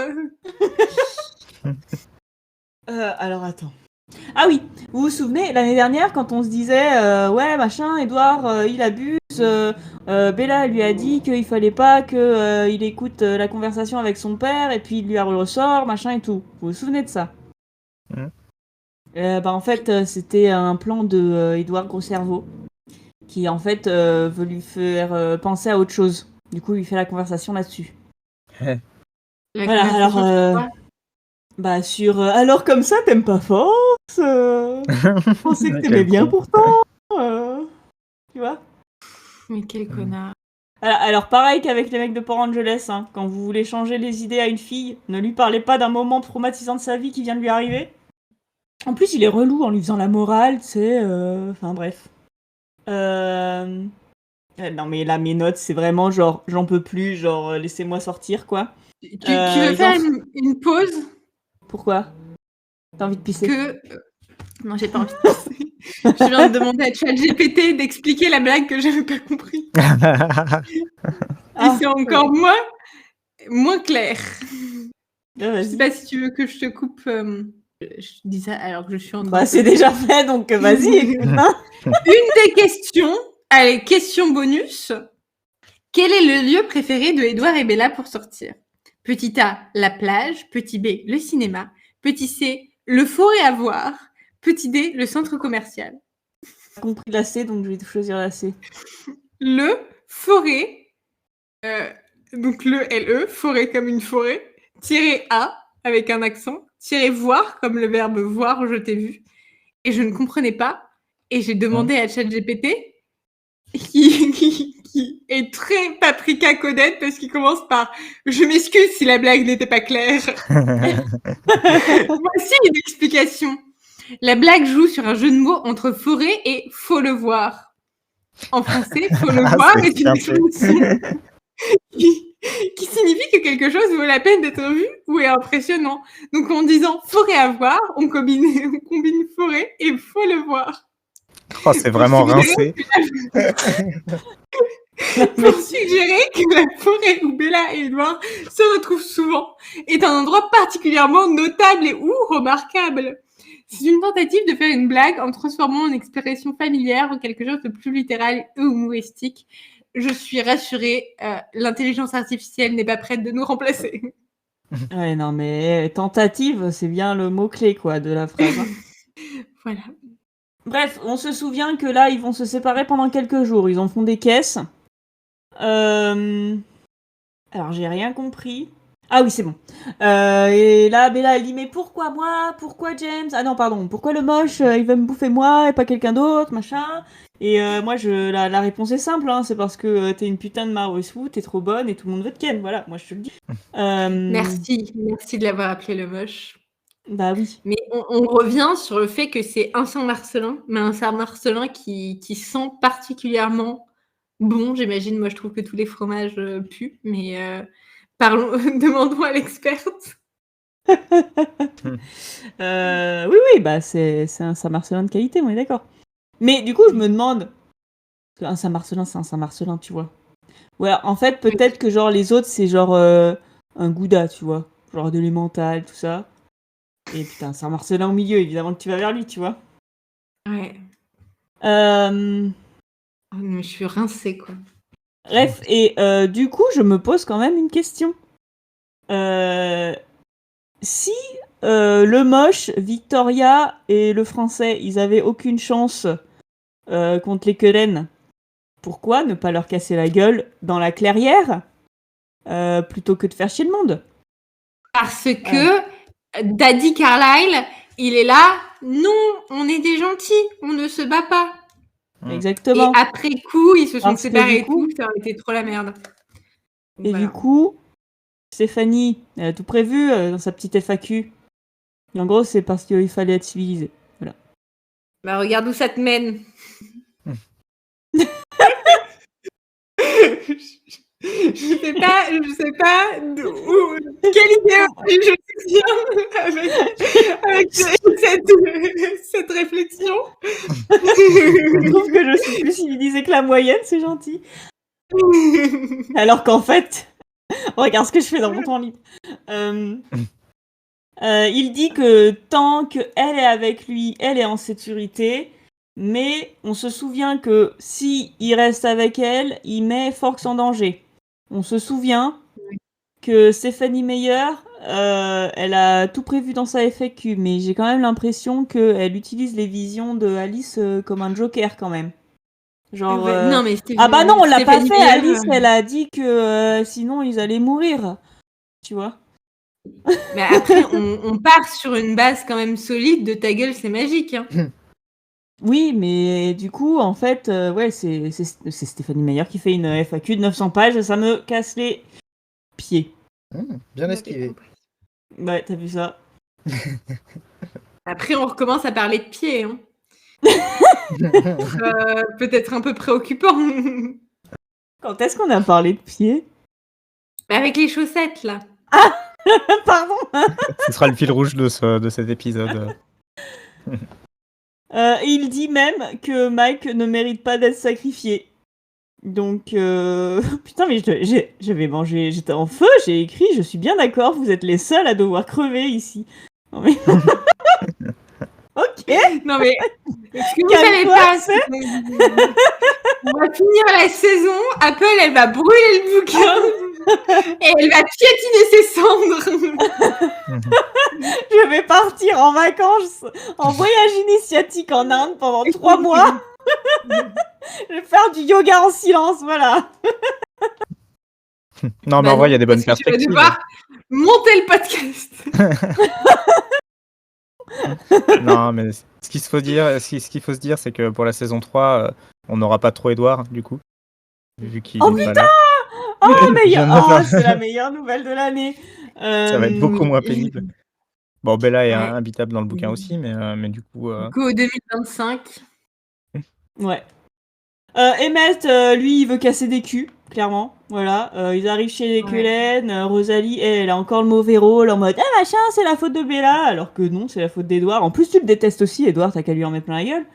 B: Alors attends. Ah oui, vous vous souvenez, l'année dernière, quand on se disait ouais, machin, Edouard, il abuse, Bella elle lui a dit qu'il fallait pas qu'il écoute la conversation avec son père, et puis il lui a ressort, machin et tout. Vous vous souvenez de ça? En fait, c'était un plan de Edouard Gros-Cerveau, qui en fait veut lui faire penser à autre chose. Du coup, il fait la conversation là-dessus. Voilà, alors... sur alors comme ça, t'aimes pas force Je pensais que t'aimais bien pourtant Tu vois.
D: Mais quel connard.
B: Alors pareil qu'avec les mecs de Port Angeles, hein, quand vous voulez changer les idées à une fille, ne lui parlez pas d'un moment traumatisant de sa vie qui vient de lui arriver. En plus, il est relou en lui faisant la morale, tu sais... Enfin bref. Non mais là, mes notes, c'est vraiment genre, j'en peux plus, genre, laissez-moi sortir, quoi.
D: Tu veux faire une pause?
B: Pourquoi? T'as envie de pisser?
D: Non, j'ai pas envie de pisser. Je viens de demander à ChatGPT d'expliquer la blague que j'avais pas compris. Et c'est encore moins clair. Je sais pas si tu veux que je te coupe. Je dis ça alors que je suis en train
B: c'est déjà fait, donc vas-y, écoute.
D: Une des questions, allez, question bonus. Quel est le lieu préféré de Edouard et Bella pour sortir? Petit A, la plage. Petit B, le cinéma. Petit C, le forêt à voir. Petit D, le centre commercial.
B: J'ai compris la C, donc je vais choisir la C.
D: Le forêt, donc le LE, forêt comme une forêt, tiré A, avec un accent, tiré voir, comme le verbe voir, je t'ai vu. Et je ne comprenais pas. Et j'ai demandé à ChatGPT, qui est très paprika codette, parce qu'il commence par « Je m'excuse si la blague n'était pas claire. » Voici une explication. La blague joue sur un jeu de mots entre forêt et faut le voir. En français, faut le voir est une expression qui signifie que quelque chose vaut la peine d'être vu ou est impressionnant. Donc en disant forêt à voir, on combine forêt et faut le voir.
C: Oh, c'est vraiment rincé.
D: Pour suggérer que la forêt où Bella et Edouard se retrouvent souvent est un endroit particulièrement notable et ou remarquable. C'est une tentative de faire une blague en transformant une expression familière en quelque chose de plus littéral et humoristique. Je suis rassurée, l'intelligence artificielle n'est pas prête de nous remplacer.
B: Ouais, non, mais tentative, c'est bien le mot-clé, quoi, de la phrase.
D: Voilà.
B: Bref, on se souvient que là, ils vont se séparer pendant quelques jours. Ils en font des caisses. Alors, j'ai rien compris. Ah oui, c'est bon. Et là, Bella, elle dit, mais pourquoi moi? Pourquoi James? Ah non, pardon. Pourquoi le moche, il veut me bouffer moi et pas quelqu'un d'autre, machin? Et moi, la réponse est simple, hein. C'est parce que t'es une putain de Marusu, t'es trop bonne et tout le monde veut te ken. Voilà, moi, je te le dis.
D: Merci de l'avoir appelé le moche.
B: Bah oui.
D: Mais on revient sur le fait que c'est un Saint-Marcelin, mais un Saint-Marcelin qui sent particulièrement bon, j'imagine. Moi, je trouve que tous les fromages puent, mais demandons à l'experte.
B: Oui, bah c'est un Saint-Marcelin de qualité, on est d'accord. Mais du coup, je me demande, un Saint-Marcelin, c'est un Saint-Marcelin, tu vois. Ouais, en fait, peut-être que genre les autres, c'est genre un Gouda, tu vois. Genre de l'emmental, tout ça. Et putain, Saint-Marcelin au milieu, évidemment que tu vas vers lui, tu vois.
D: Ouais.
B: Je
D: suis rincée, quoi.
B: Bref, et du coup, je me pose quand même une question. Si le moche, Victoria et le français, ils avaient aucune chance contre les querelles, pourquoi ne pas leur casser la gueule dans la clairière plutôt que de faire chier le monde?
D: Parce que Daddy Carlyle, il est là. Non, on est des gentils, on ne se bat pas.
B: Exactement.
D: Et après coup, ils se sont
B: Parce
D: séparés
B: et tout,
D: ça aurait été trop la merde.
B: Et voilà. Du coup, Stéphanie, elle a tout prévu dans sa petite FAQ. Et en gros, c'est parce qu'il fallait être civilisé.
D: Bah, regarde où ça te mène. Je sais pas quelle idéologie je tiens avec cette réflexion.
B: Je trouve que je suis plus civilisée que la moyenne, c'est gentil. Alors qu'en fait, regarde ce que je fais dans mon temps libre. Il dit que tant qu'elle est avec lui, elle est en sécurité, mais on se souvient que si il reste avec elle, il met Forks en danger. On se souvient que Stephanie Meyer, elle a tout prévu dans sa FAQ, mais j'ai quand même l'impression qu'elle utilise les visions de Alice comme un joker quand même. Genre,
D: non, mais
B: ah bah non, on l'a pas
D: Stephanie
B: fait.
D: Meyer,
B: Alice, elle a dit que sinon ils allaient mourir. Tu vois.
D: Mais après, on part sur une base quand même solide de ta gueule, c'est magique. Hein.
B: Oui, mais du coup, en fait, ouais, c'est Stéphanie Meyer qui fait une FAQ de 900 pages, ça me casse les pieds.
C: Bien esquivé.
B: Ouais, t'as vu ça.
D: Après, on recommence à parler de pieds. Hein. Peut-être un peu préoccupant.
B: Quand est-ce qu'on a parlé de pieds?
D: Avec les chaussettes, là.
B: Ah pardon.
C: Ce sera le fil rouge de cet épisode.
B: Il dit même que Mike ne mérite pas d'être sacrifié. Donc, putain, mais j'avais mangé, j'étais en feu, j'ai écrit, je suis bien d'accord, vous êtes les seuls à devoir crever ici. Non, mais... Ok.
D: Non mais, ce que vous savez pas, c'est on va finir la saison, Apple, elle va brûler le bouquin et elle va piétiner ses cendres.
B: Je vais partir en vacances, en voyage initiatique en Inde pendant 3 mois. Je vais faire du yoga en silence, voilà.
C: Non, mais en vrai, il y a des bonnes perspectives.
D: Tu vas devoir monter le podcast.
C: Non, mais ce qu'il faut se dire, c'est que pour la saison 3, on n'aura pas trop Edouard, du coup. Vu qu'il est pas là.
B: Oh, c'est la meilleure nouvelle de l'année.
C: Ça va être beaucoup moins pénible. Bon, Bella est imbitable dans le bouquin aussi, mais du coup...
D: Du coup, 2025.
B: Ouais. Emmett, lui, il veut casser des culs, clairement. Voilà. Ils arrivent chez Cullen. Rosalie, elle a encore le mauvais rôle en mode « Ah machin, c'est la faute de Bella !» Alors que non, c'est la faute d'Edouard. En plus, tu le détestes aussi, Edouard, t'as qu'à lui en mettre plein la gueule.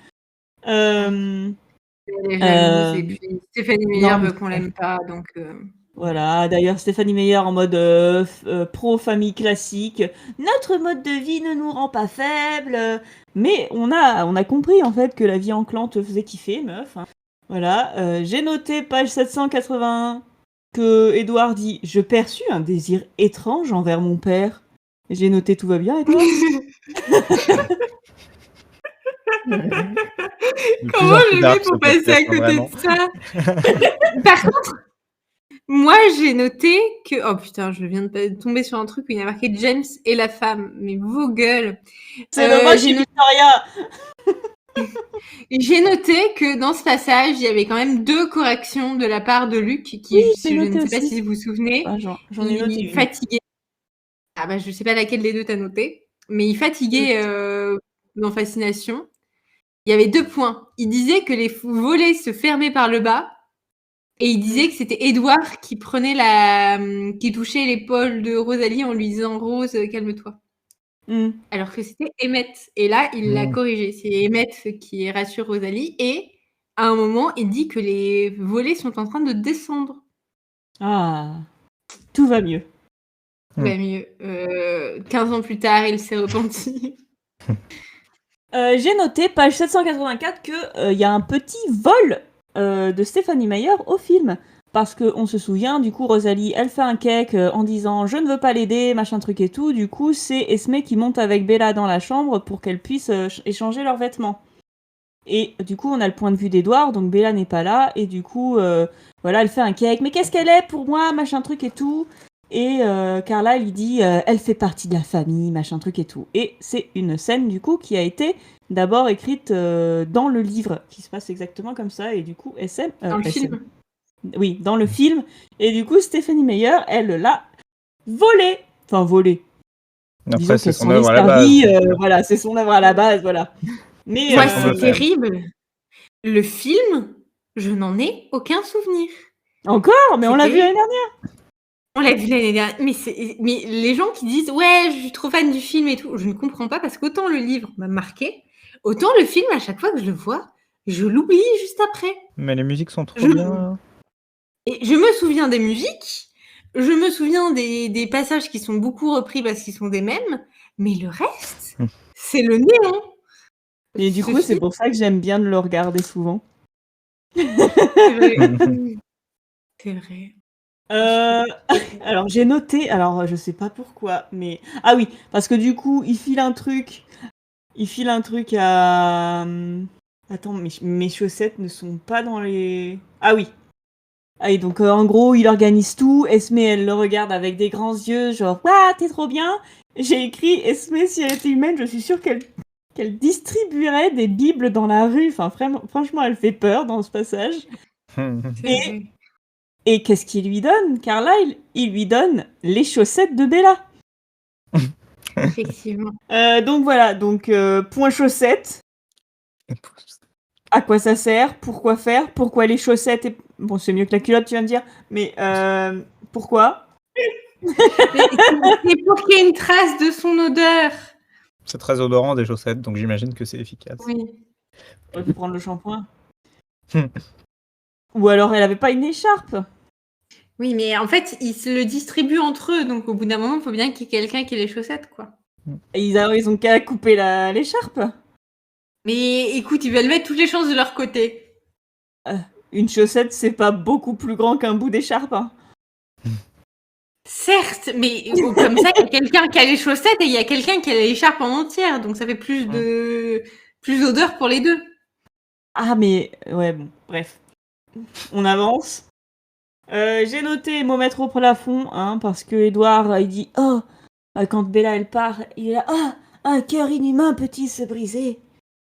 D: Elle est jalouse, et puis Stéphanie Meyer veut qu'on l'aime pas, donc...
B: Voilà, d'ailleurs Stéphanie Meyer en mode pro-famille classique. Notre mode de vie ne nous rend pas faibles. Mais on a compris en fait que la vie en clan te faisait kiffer, meuf. Hein. Voilà, j'ai noté page 781 que Edouard dit « Je perçus un désir étrange envers mon père. » J'ai noté « Tout va bien, Edouard ?»
D: Comment je vais pour passer à côté de ça? Par contre, moi j'ai noté que... Oh putain, je viens de tomber sur un truc où il y a marqué James et la femme. Mais vos gueules.
B: C'est dommage, j'ai Victoria.
D: J'ai noté que dans ce passage, il y avait quand même 2 corrections de la part de Luc, qui, je ne sais pas si vous vous souvenez,
B: j'en ai noté
D: il fatiguait. Ah bah je sais pas laquelle des 2 t'as noté, mais il fatiguait dans Fascination. Il y avait 2 points. Il disait que les volets se fermaient par le bas, et il disait que c'était Edouard qui qui touchait l'épaule de Rosalie en lui disant « Rose, calme-toi ». Alors que c'était Emmett. Et là, il l'a corrigé. C'est Emmett qui rassure Rosalie. Et à un moment, il dit que les volets sont en train de descendre.
B: Ah, tout va mieux.
D: Tout va mieux. 15 ans plus tard, il s'est repenti.
B: J'ai noté, page 784, qu'il y a un petit vol de Stéphanie Meyer au film. Parce qu'on se souvient, du coup, Rosalie, elle fait un cake en disant « Je ne veux pas l'aider, machin truc et tout ». Du coup, c'est Esme qui monte avec Bella dans la chambre pour qu'elles puissent échanger leurs vêtements. Et du coup, on a le point de vue d'Edouard, donc Bella n'est pas là. Et du coup, voilà, elle fait un cake. « Mais qu'est-ce qu'elle est pour moi, machin truc et tout ». Et Carla lui dit « Elle fait partie de la famille, machin truc et tout ». Et c'est une scène, du coup, qui a été d'abord écrite dans le livre, qui se passe exactement comme ça. Et du coup,
D: Dans le film.
B: Oui, dans le film. Et du coup, Stéphanie Meyer, elle l'a volé. Enfin, volé.
C: Après,
B: Disons
C: c'est
B: qu'elle
C: son
B: s'en
C: œuvre
B: est
C: à la base.
B: servie, voilà, c'est son œuvre à la base, voilà. Mais
D: Moi,
C: semble
D: c'est
C: faire.
D: terrible. Le film, je n'en ai aucun souvenir.
B: encore, mais on l'a vu
D: C'était-
B: l'année dernière.
D: On l'a vu l'année dernière. Mais les gens qui disent ouais, je suis trop fan du film et tout, je ne comprends pas parce qu'autant le livre m'a marqué, autant le film, à chaque fois que je le vois, je l'oublie juste après.
C: Mais les musiques sont trop
D: Je-
C: bien.
D: Et je me souviens des musiques, je me souviens des passages qui sont beaucoup repris parce qu'ils sont des mêmes, mais le reste, c'est le néant.
B: Et du
D: Ce
B: coup, c'est
D: film,
B: pour ça que j'aime bien de le regarder souvent.
D: c'est vrai. C'est vrai.
B: Alors j'ai noté, alors je sais pas pourquoi, mais ah oui, parce que du coup il file un truc à attends, mes chaussettes ne sont pas dans les. Ah oui. Ah oui, donc en gros il organise tout. Esme elle le regarde avec des grands yeux, genre waouh t'es trop bien. J'ai écrit Esme si elle était humaine, je suis sûre qu'elle distribuerait des bibles dans la rue. Enfin franchement elle fait peur dans ce passage.
D: C'est
B: Et-
D: vrai.
B: Et qu'est-ce qu'il lui donne, Carlyle? Il lui donne les chaussettes de Bella.
D: Effectivement.
B: Donc voilà, point chaussettes. À quoi ça sert? Pourquoi faire? Pourquoi les chaussettes? Bon, c'est mieux que la culotte, tu vas me dire. Mais pourquoi?
D: Mais c'est pour qu'il y ait une trace de son odeur.
C: C'est très odorant des chaussettes, donc j'imagine que c'est efficace.
D: Oui.
B: On peut prendre le shampoing. Ou alors elle avait pas une écharpe.
D: Oui, mais en fait, ils se le distribuent entre eux, donc au bout d'un moment, il faut bien qu'il y ait quelqu'un qui ait les chaussettes, quoi.
B: Et ils ont qu'à couper l'écharpe.
D: Mais écoute, ils veulent mettre toutes les chances de leur côté.
B: Une chaussette, c'est pas beaucoup plus grand qu'un bout d'écharpe. Hein.
D: Certes, mais comme ça, il y a quelqu'un qui a les chaussettes et il y a quelqu'un qui a l'écharpe en entière, donc ça fait plus d'odeur pour les deux.
B: Ah mais ouais bon, bref. On avance. J'ai noté mon mettre au plafond, hein, parce que Edouard il dit oh quand Bella elle part, il est là oh un cœur inhumain peut-il se briser.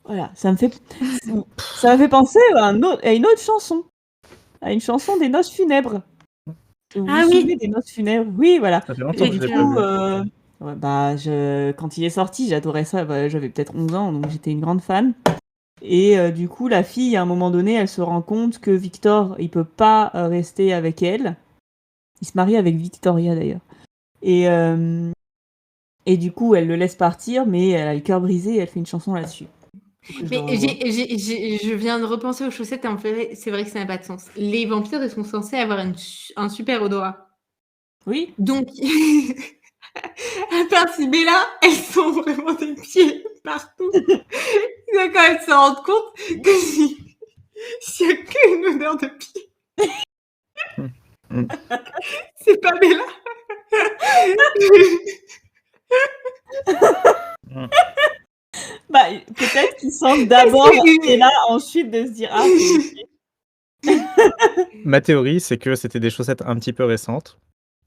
B: Voilà, ça m'a fait penser à une autre chanson, à une chanson des noces funèbres. Vous
D: Ah
B: vous
D: oui.
B: souvenez des noces funèbres? Oui, voilà.
C: Ça fait longtemps que je l'ai pas
B: coup,
C: vu.
B: ouais, bah, quand il est sorti, j'adorais ça. Bah, j'avais peut-être 11 ans, donc j'étais une grande fan. Et du coup, la fille, à un moment donné, elle se rend compte que Victor, il peut pas rester avec elle. Il se marie avec Victoria, d'ailleurs. Et du coup, elle le laisse partir, mais elle a le cœur brisé et elle fait une chanson là-dessus.
D: Mais je viens de repenser aux chaussettes et en fait, c'est vrai que ça n'a pas de sens. Les vampires, ils sont censés avoir un super odorat.
B: Oui.
D: Donc, à part si Bella, elles sont vraiment des pieds partout. Il doit quand même se rendre compte que s'il n'y a qu'une odeur de pied, c'est pas Bella.
B: Bah, peut-être qu'ils sentent d'abord et là, ensuite de se dire ah, c'est
C: Ma théorie, c'est que c'était des chaussettes un petit peu récentes,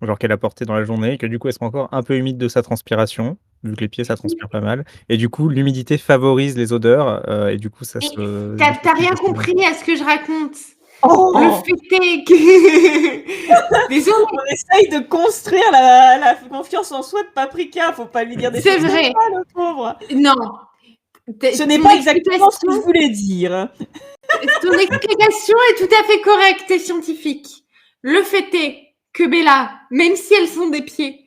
C: genre qu'elle a portées dans la journée, et que du coup elles sont encore un peu humides de sa transpiration, vu que les pieds ça transpire pas mal, et du coup l'humidité favorise les odeurs, et du coup ça
D: Mais
C: se.
D: T'as rien compris à ce que je raconte.
B: Oh
D: Le fait est que... Désolée,
B: on essaye de construire la confiance en soi de Paprika, faut pas lui dire des
D: c'est
B: choses
D: vrai.
B: comme ça, le pauvre.
D: Non.
B: Ce n'est
D: Ton
B: pas exactement ce que je
D: explication-
B: voulais dire.
D: Ton explication est tout à fait correcte et scientifique. Le fait est que Bella, même si elles sont des pieds,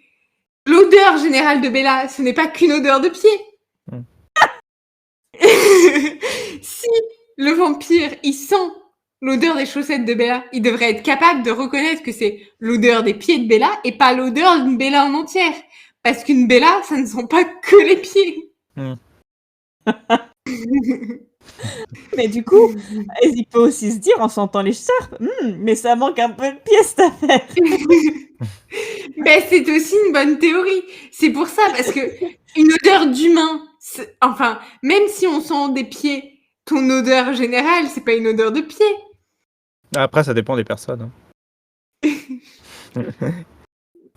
D: l'odeur générale de Bella, ce n'est pas qu'une odeur de pied. Si le vampire, il sent l'odeur des chaussettes de Bella, il devrait être capable de reconnaître que c'est l'odeur des pieds de Bella et pas l'odeur d'une Bella en entière. Parce qu'une Bella, ça ne sent pas que les pieds.
B: Mais du coup, il peut aussi se dire en sentant l'écharpe, mais ça manque un peu de pièce cette affaire.
D: Ben, c'est aussi une bonne théorie. C'est pour ça, parce que une odeur d'humain, enfin, même si on sent des pieds, ton odeur générale, c'est pas une odeur de pied.
C: Après, ça dépend des personnes.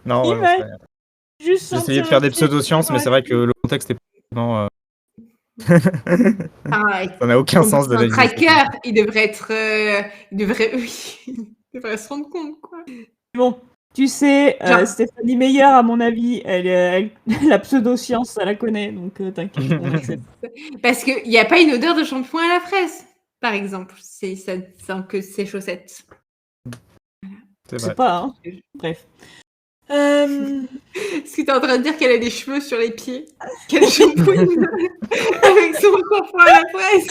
C: Non,
B: Il
C: ouais,
B: va
C: j'en sais rien.
B: juste
C: J'ai essayé de
B: sentir
C: faire
B: le
C: des
B: pied.
C: pseudosciences, mais c'est vrai que le contexte est pas.
D: Ah,
C: Ça n'a aucun sens de
D: un
C: l'analyser.
D: tracker, il devrait être, oui, il devrait se rendre compte, quoi.
B: Bon, Tu sais,
D: Genre-
B: Stéphanie Meyer, à mon avis, la pseudo-science, ça la connaît, donc t'inquiète, on accepte.
D: Parce qu'il n'y a pas une odeur de shampoing à la fraise, par exemple. Ça sent que ses chaussettes.
C: C'est
B: Je
C: vrai.
B: sais pas, hein. Bref.
D: Est-ce que tu es en train de dire qu'elle a des cheveux sur les pieds? Qu'elle shampooine avec son shampoing à la fraise?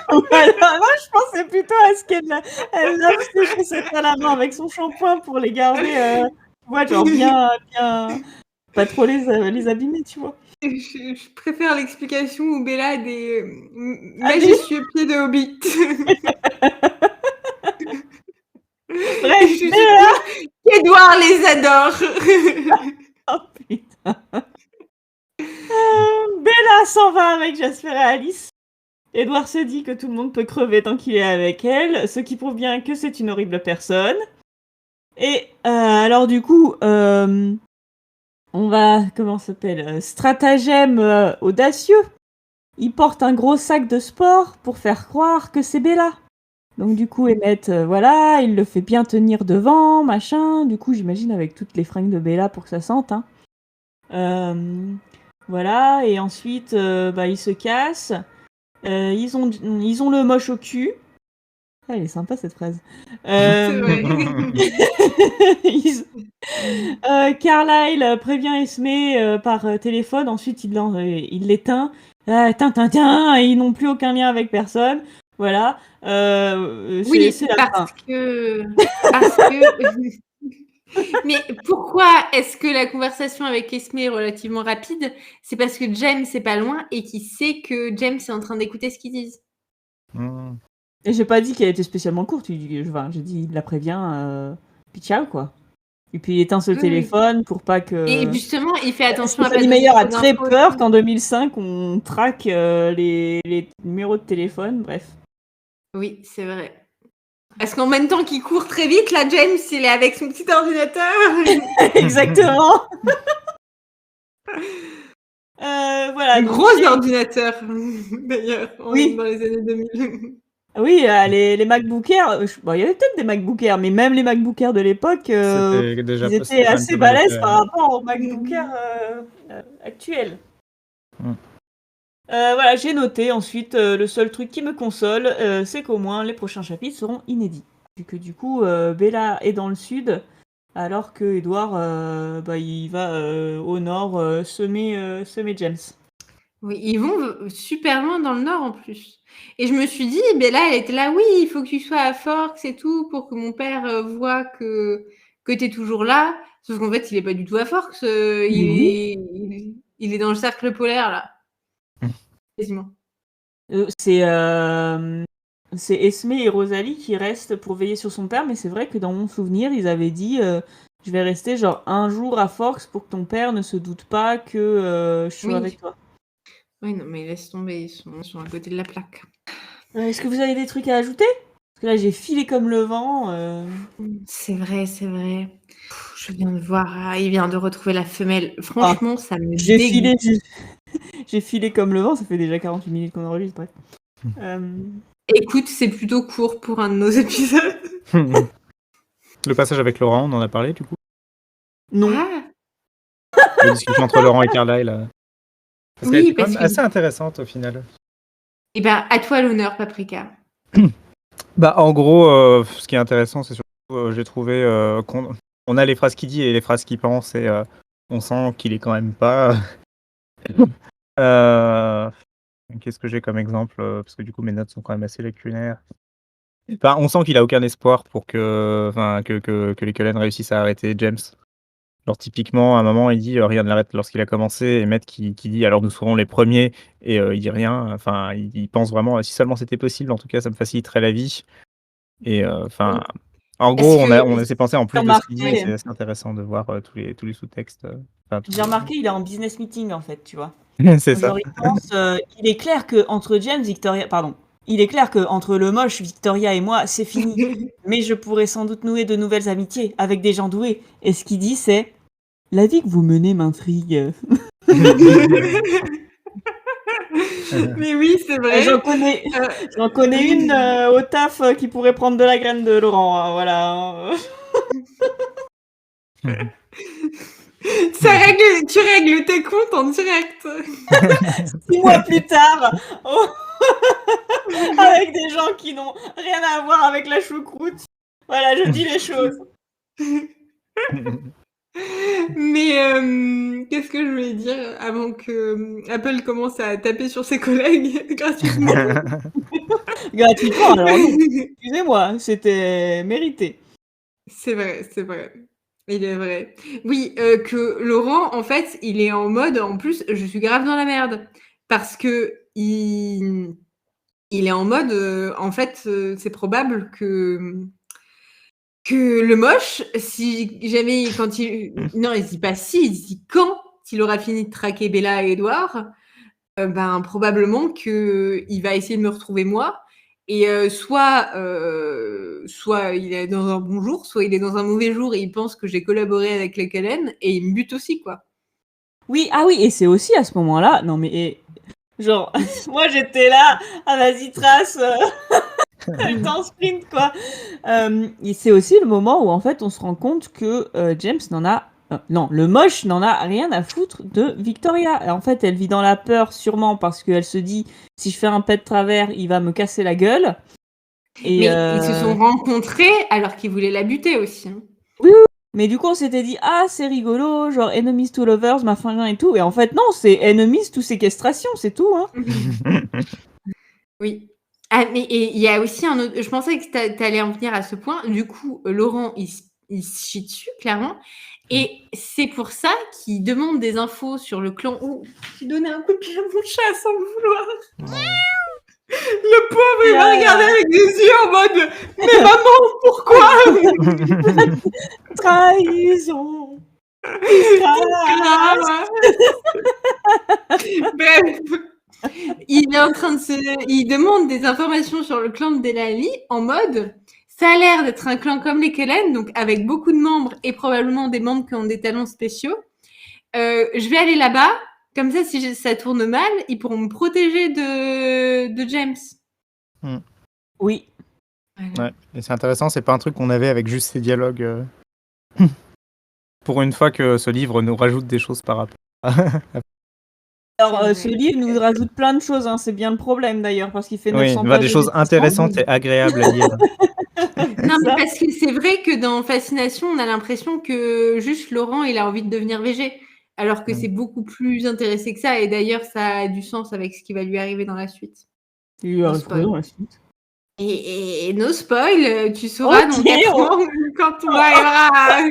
B: Voilà, moi, je pensais plutôt à ce qu'elle lave ses chaussettes à la main avec son shampoing pour les garder, tu vois, genre bien, pas trop les abîmer, tu vois.
D: Je préfère l'explication où Bella a des
B: Ah,
D: majestueux pieds de hobbit.
B: Bref,
D: Je suis sûre qu'Edouard les adore.
B: oh putain. Bella s'en va avec Jasper et Alice. Edward se dit que tout le monde peut crever tant qu'il est avec elle, ce qui prouve bien que c'est une horrible personne. Et alors du coup, on va, comment ça s'appelle, stratagème audacieux. Il porte un gros sac de sport pour faire croire que c'est Bella. Donc du coup, Emmett, voilà, il le fait bien tenir devant, machin. Du coup, j'imagine avec toutes les fringues de Bella pour que ça sente. Hein. Voilà, et ensuite, ils se cassent. Ils ont le moche au cul. Ah, elle est sympa cette phrase.
D: C'est vrai.
B: Carlyle prévient Esme par téléphone. Ensuite, il l'éteint. Tiens, et ils n'ont plus aucun lien avec personne. Voilà.
D: Oui,
B: c'est la fin.
D: parce que. Mais pourquoi est-ce que la conversation avec Esme est relativement rapide? C'est parce que James est pas loin et qu'il sait que James est en train d'écouter ce qu'ils disent.
C: Hmm.
B: Et j'ai pas dit qu'elle était spécialement courte. J'ai dit, il la prévient. Puis ciao, quoi. Et puis il éteint ce
D: Oui,
B: téléphone pour pas que.
D: Et justement, il fait attention à pas
B: Stéphanie
D: donner
B: Meyer a
D: trop
B: très
D: d'infos.
B: peur qu'en 2005 on traque les numéros de téléphone. Bref.
D: Oui, c'est vrai. Parce qu'en même temps qu'il court très vite, là, James, il est avec son petit ordinateur.
B: Exactement. Voilà.
D: Un
B: donc
D: gros
B: j'ai-
D: ordinateur, d'ailleurs,
B: Oui.
D: dans les années 2000.
B: Oui, les MacBook Air. Il y avait peut-être des MacBook Air, mais même les MacBook Air de l'époque,
C: C'était déjà
B: ils
C: c'était
B: étaient
C: quand même
B: assez
C: pas mal
B: balèzes
C: fait,
B: par
C: hein.
B: rapport aux MacBook Air actuels.
C: Mm.
B: Voilà, j'ai noté. Ensuite, le seul truc qui me console, c'est qu'au moins les prochains chapitres seront inédits. Vu que du coup, Bella est dans le sud, alors que Edward, il va au nord semer James.
D: Oui, ils vont super loin dans le nord en plus. Et je me suis dit, là, elle était là, oui, il faut que tu sois à Forks et tout pour que mon père voit que tu es toujours là. Sauf qu'en fait, il est pas du tout à Forks. Il est dans le cercle polaire, là. Quasiment.
B: C'est Esme et Rosalie qui restent pour veiller sur son père, mais c'est vrai que dans mon souvenir, ils avaient dit je vais rester genre un jour à Forks pour que ton père ne se doute pas que je suis
D: Oui.
B: avec toi.
D: Oui, non, mais laisse tomber, ils sont à côté de la plaque.
B: Est-ce que vous avez des trucs à ajouter? Parce que là, j'ai filé comme le vent.
D: C'est vrai, c'est vrai. Je viens de voir, il vient de retrouver la femelle. Franchement, ça me dégoûte.
B: J'ai filé comme le vent, ça fait déjà 48 minutes qu'on enregistre, bref.
D: Écoute, c'est plutôt court pour un de nos épisodes.
C: Le passage avec Laurent, on en a parlé du coup.
B: Non.
D: Ah,
C: La discussion entre Laurent et Carlyle. Parce qu'elle
D: oui,
C: était quand
D: parce
C: même
D: que.
C: assez intéressante au final.
D: Eh ben, à toi l'honneur, Paprika.
C: En gros, ce qui est intéressant, c'est surtout, j'ai trouvé qu'on a les phrases qu'il dit et les phrases qu'il pense, et on sent qu'il est quand même pas. Qu'est-ce que j'ai comme exemple? Parce que du coup, mes notes sont quand même assez lacunaires. On sent qu'il a aucun espoir pour que les Cullen réussissent à arrêter James. Genre typiquement, à un moment, il dit rien ne l'arrête lorsqu'il a commencé, et Matt qui dit alors nous serons les premiers, et il dit rien. Enfin, il pense vraiment si seulement c'était possible, en tout cas, ça me faciliterait la vie. Et en gros, on s'est pensé en plus de ce qu'il dit, et c'est assez intéressant de voir tous les sous-textes.
B: J'ai remarqué, il est en business meeting en fait, tu vois.
C: C'est ça.
B: Genre, il pense, il est clair que entre il est clair que entre le moche, Victoria et moi, c'est fini. Mais je pourrais sans doute nouer de nouvelles amitiés avec des gens doués. Et ce qu'il dit, c'est la vie que vous menez m'intrigue.
D: Mais oui, c'est vrai.
B: J'en connais une au taf qui pourrait prendre de la graine de Laurent. Hein, voilà.
D: Tu règles tes comptes en direct.
B: 6 mois plus tard, avec des gens qui n'ont rien à voir avec la choucroute. Voilà, je dis les choses.
D: Mais qu'est-ce que je voulais dire avant que Apple commence à taper sur ses collègues gratuitement?
B: Gratuitement, alors non. Excusez-moi, c'était mérité.
D: C'est vrai. Il est vrai. Oui, que Laurent, en fait, il est en mode, en plus, je suis grave dans la merde. Parce que il est en mode, en fait, c'est probable que le moche, si jamais quand il non, il dit pas si, il dit quand il aura fini de traquer Bella et Édouard, ben, probablement qu'il va essayer de me retrouver moi et soit il est dans un bon jour, soit il est dans un mauvais jour et il pense que j'ai collaboré avec les Cullen et il me bute aussi, quoi.
B: Oui, ah oui, et c'est aussi à ce moment-là, non mais genre, moi j'étais là, ah vas-y trace, le temps sprint quoi. Et c'est aussi le moment où en fait on se rend compte que James le moche n'en a rien à foutre de Victoria. Et en fait, elle vit dans la peur sûrement parce qu'elle se dit si je fais un pet de travers, il va me casser la gueule. Et
D: Mais ils se sont rencontrés alors qu'ils voulaient la buter aussi. Hein.
B: Oui. Mais du coup, on s'était dit ah c'est rigolo, genre enemies to lovers, machin et tout. Et en fait non, c'est enemies to séquestration, c'est tout. Hein.
D: Oui. Ah, mais il y a aussi un autre. Je pensais que t'allais en venir à ce point. Du coup, Laurent, il se chie dessus, clairement. Et c'est pour ça qu'il demande des infos sur le clan. Oh, j'ai donné un coup de pied à mon chat sans le vouloir. Le pauvre, il va regarder avec des yeux en mode mais maman, pourquoi?
B: Trahison.
D: Bref. Il est en train de il demande des informations sur le clan de Delali en mode ça a l'air d'être un clan comme les Cullen, donc avec beaucoup de membres et probablement des membres qui ont des talents spéciaux. Je vais aller là-bas, comme ça si ça tourne mal, ils pourront me protéger de James.
B: Oui.
C: Ouais. Et c'est intéressant, c'est pas un truc qu'on avait avec juste ces dialogues. Pour une fois que ce livre nous rajoute des choses par rapport à...
B: Alors, ce livre nous rajoute plein de choses, hein. C'est bien le problème d'ailleurs, parce qu'il fait 900 pages.
C: Des choses intéressantes et agréables à lire.
D: Non, mais parce que c'est vrai que dans Fascination, on a l'impression que juste Laurent, il a envie de devenir végé, alors que c'est beaucoup plus intéressé que ça, et d'ailleurs, ça a du sens avec ce qui va lui arriver dans la suite.
B: Il lui arrive dans la suite.
D: Et no spoil, tu sauras dans 4 ans, quand on arrivera à...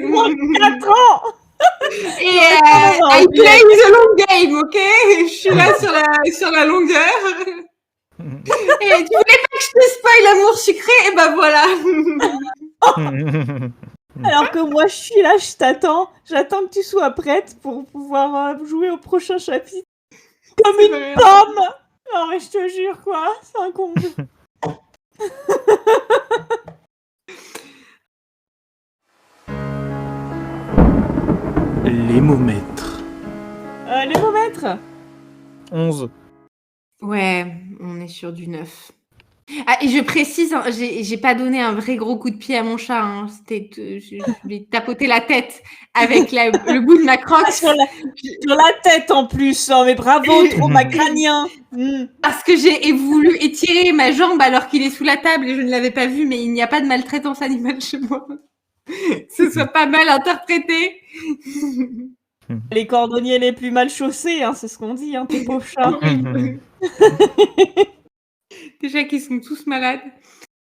B: 4 ans.
D: Et I play the long game, ok? Je suis là sur la longueur. Et tu voulais pas que je te spoil l'amour sucré? Et ben voilà.
B: Alors que moi je suis là, je t'attends. J'attends que tu sois prête pour pouvoir jouer au prochain chapitre. Comme une pomme. Non mais je te jure quoi, c'est un comble.
E: Les mots-maîtres.
B: Les mots-maîtres
C: 11.
D: Ouais, on est sur du 9. Ah, et je précise, hein, j'ai pas donné un vrai gros coup de pied à mon chat. Hein. Je lui ai tapoté la tête avec le bout de ma croque.
B: Sur la tête en plus. Oh, mais bravo, trauma crânien.
D: Parce que j'ai voulu étirer ma jambe alors qu'il est sous la table et je ne l'avais pas vu, mais il n'y a pas de maltraitance animale chez moi. Ce soit pas mal interprété.
B: Les cordonniers les plus mal chaussés, hein, c'est ce qu'on dit, hein, tes pauvres chats.
D: Déjà qu'ils sont tous malades.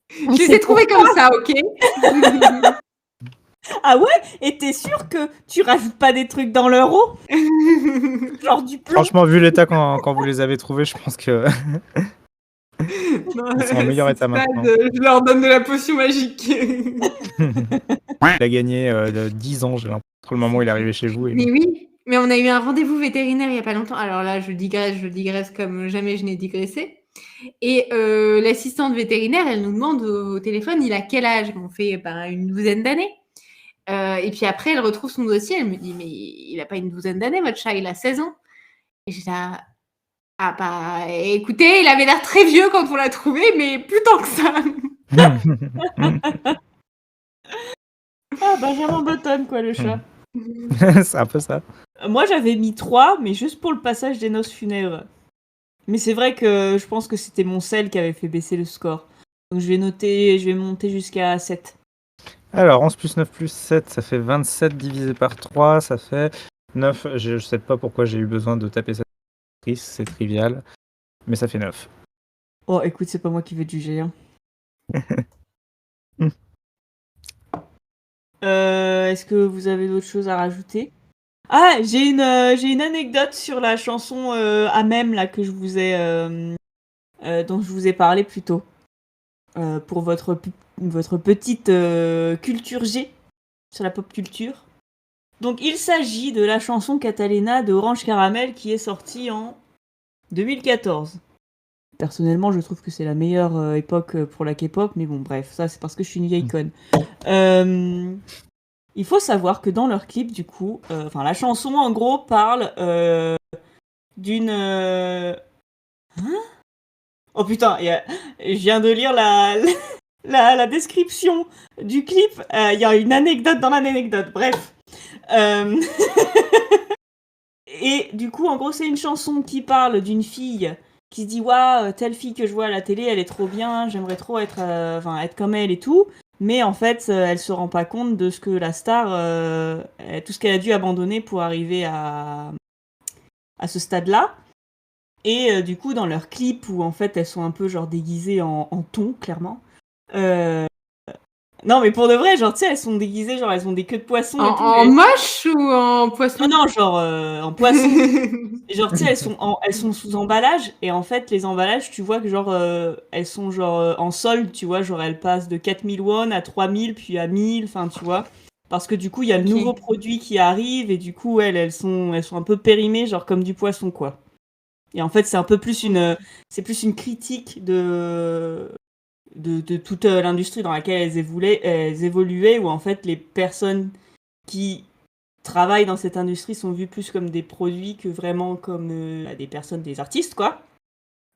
D: Je les ai trouvés comme ça, ok?
B: Ah ouais? Et t'es sûr que tu rajoutes pas des trucs dans leur eau? Genre du plomb?
C: Franchement, vu l'état quand vous les avez trouvés, je pense que... Ils sont en meilleur état maintenant.
D: Je leur donne de la potion magique.
C: Il a gagné 10 ans, j'ai l'impression, entre le moment où il est arrivé chez vous.
D: Mais oui, mais on a eu un rendez-vous vétérinaire il y a pas longtemps. Alors là, je digresse comme jamais je n'ai digressé. Et l'assistante vétérinaire, elle nous demande au téléphone, il a quel âge? On fait une douzaine d'années. Et puis après, elle retrouve son dossier, elle me dit, mais il n'a pas une douzaine d'années, votre chat, il a 16 ans. Et j'étais là, ah bah écoutez, il avait l'air très vieux quand on l'a trouvé, mais plus tant que ça.
B: Ah, Benjamin Button, quoi, le chat.
C: C'est un peu ça.
B: Moi, j'avais mis 3, mais juste pour le passage des noces funèbres. Mais c'est vrai que je pense que c'était mon sel qui avait fait baisser le score. Donc je vais monter jusqu'à 7.
C: Alors, 11 plus 9 plus 7, ça fait 27 divisé par 3, ça fait 9. Je sais pas pourquoi j'ai eu besoin de taper cette actrice, c'est trivial, mais ça fait 9.
B: Oh, écoute, c'est pas moi qui vais te juger. Hein. Est-ce que vous avez d'autres choses à rajouter? Ah, j'ai une anecdote sur la chanson Amem là que je vous ai dont je vous ai parlé plus tôt. Pour votre petite culture G sur la pop culture. Donc il s'agit de la chanson Catalina de Orange Caramel qui est sortie en 2014. Personnellement, je trouve que c'est la meilleure époque pour la K-pop, mais bon, bref, ça c'est parce que je suis une vieille conne. Il faut savoir que dans leur clip, du coup, la chanson en gros parle d'une. Oh putain, je viens de lire la description du clip. Il y a une anecdote dans l'anecdote. Bref. Et du coup, en gros, c'est une chanson qui parle d'une fille qui se dit waouh, telle fille que je vois à la télé, elle est trop bien, j'aimerais trop être comme elle et tout. Mais en fait, elle se rend pas compte de ce que la star, tout ce qu'elle a dû abandonner pour arriver à ce stade-là. Et du coup, dans leur clip où en fait elles sont un peu genre déguisées en thon, clairement. Non, mais pour de vrai, genre, tu sais, elles sont déguisées, genre, elles ont des queues de poisson. Et tout,
D: En moche ou en poisson?
B: Non, genre en poisson. Et genre, tu sais, elles sont sous emballage. Et en fait, les emballages, tu vois que genre, elles sont genre en solde, tu vois, genre, elles passent de 4000 won à 3000, puis à 1000, enfin, tu vois. Parce que du coup, il y a le nouveau produit qui arrive, et du coup, elles sont un peu périmées, genre, comme du poisson, quoi. Et en fait, c'est un peu plus c'est plus une critique de toute l'industrie dans laquelle elles évoluaient, où en fait les personnes qui travaillent dans cette industrie sont vues plus comme des produits que vraiment comme des personnes, des artistes, quoi.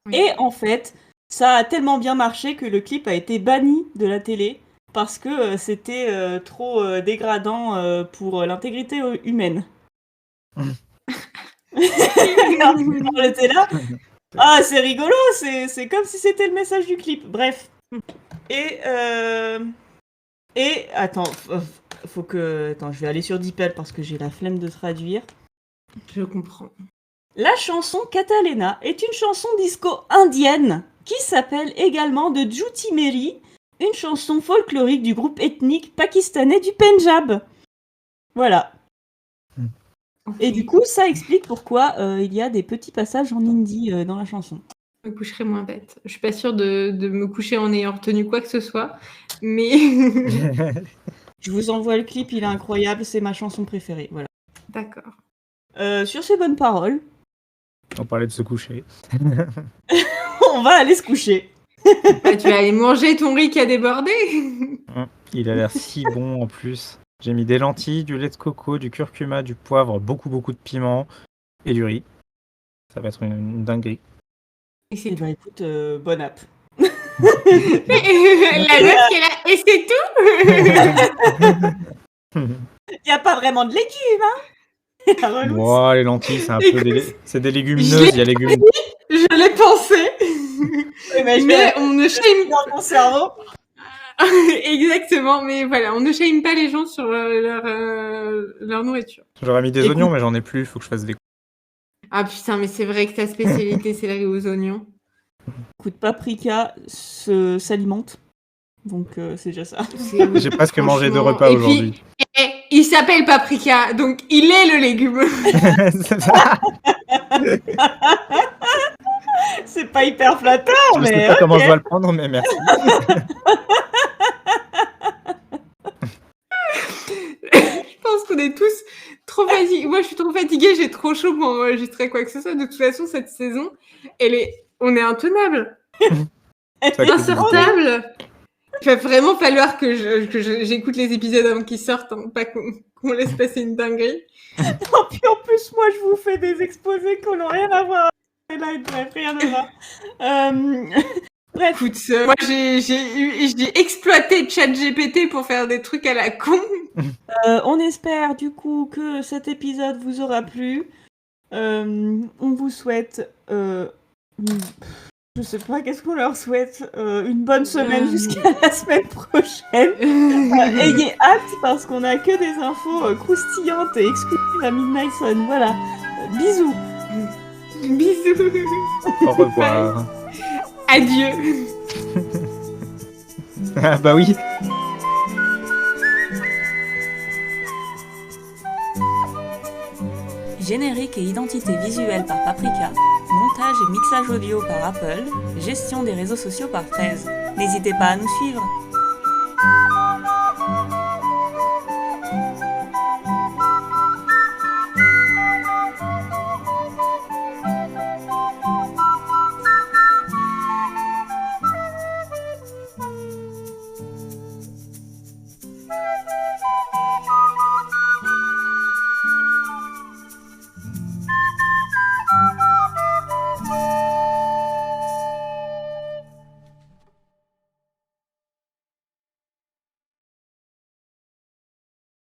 B: Oui. Et en fait, ça a tellement bien marché que le clip a été banni de la télé parce que c'était trop dégradant pour l'intégrité humaine. On était là. Ah, c'est rigolo, c'est comme si c'était le message du clip. Bref. Et attends, je vais aller sur DeepL parce que j'ai la flemme de traduire.
D: Je comprends.
B: La chanson Catalina est une chanson disco indienne qui s'appelle également de Jyoti Mary, une chanson folklorique du groupe ethnique pakistanais du Pendjab. Voilà. Et du coup, ça explique pourquoi il y a des petits passages en hindi dans la chanson.
D: Je me coucherai moins bête. Je suis pas sûre de me coucher en ayant retenu quoi que ce soit, mais...
B: Je vous envoie le clip, il est incroyable, c'est ma chanson préférée, voilà.
D: D'accord.
B: Sur ces bonnes paroles...
C: On parlait de se coucher.
B: On va aller se coucher.
D: Bah, tu vas aller manger ton riz qui a débordé.
C: Il a l'air si bon en plus. J'ai mis des lentilles, du lait de coco, du curcuma, du poivre, beaucoup de piment et du riz. Ça va être une dinguerie.
D: Et c'est
B: bah écoute, bonne app.
D: La meuf qui est là, et c'est tout.
B: Il n'y a pas vraiment de légumes, hein.
C: Wow, les lentilles, c'est un peu c'est des légumineuses, il y a légumes.
D: Je l'ai pensé. Mais on ne shame
B: pas ton cerveau.
D: Exactement, mais voilà, on ne shame pas les gens sur leur nourriture.
C: J'aurais mis des oignons, mais j'en ai plus, il faut que je fasse des...
D: Ah putain, mais c'est vrai que ta spécialité, c'est le riz aux oignons.
B: Écoute, paprika s'alimente, donc c'est déjà ça.
C: J'ai presque mangé 2 repas aujourd'hui.
D: Il s'appelle paprika, donc il est le légume.
B: C'est pas hyper flatteur, mais...
C: Je sais pas comment je dois le prendre, mais merci.
D: Je pense qu'on est tous trop fatigués. Moi, je suis trop fatiguée, j'ai trop chaud pour enregistrer quoi que ce soit. De toute façon, cette saison, on est intenable. Insortable. Il va vraiment falloir que j'écoute les épisodes avant qu'ils sortent, hein, pas qu'on laisse passer une dinguerie.
B: Non, puis en plus, moi, je vous fais des exposés qui n'ont rien à voir. Bref, rien ne va. Bref.
D: Écoute, moi, j'ai exploité ChatGPT pour faire des trucs à la con
B: On espère du coup que cet épisode vous aura plu. On vous souhaite... je sais pas, qu'est-ce qu'on leur souhaite, une bonne semaine jusqu'à la semaine prochaine. Ayez hâte parce qu'on a que des infos croustillantes et exclusives à Midnight Sun. Voilà. Bisous.
D: Bisous.
C: Au revoir.
D: Adieu.
C: Ah bah oui.
A: Générique et identité visuelle par Paprika, montage et mixage audio par Apple, gestion des réseaux sociaux par Fraise. N'hésitez pas à nous suivre.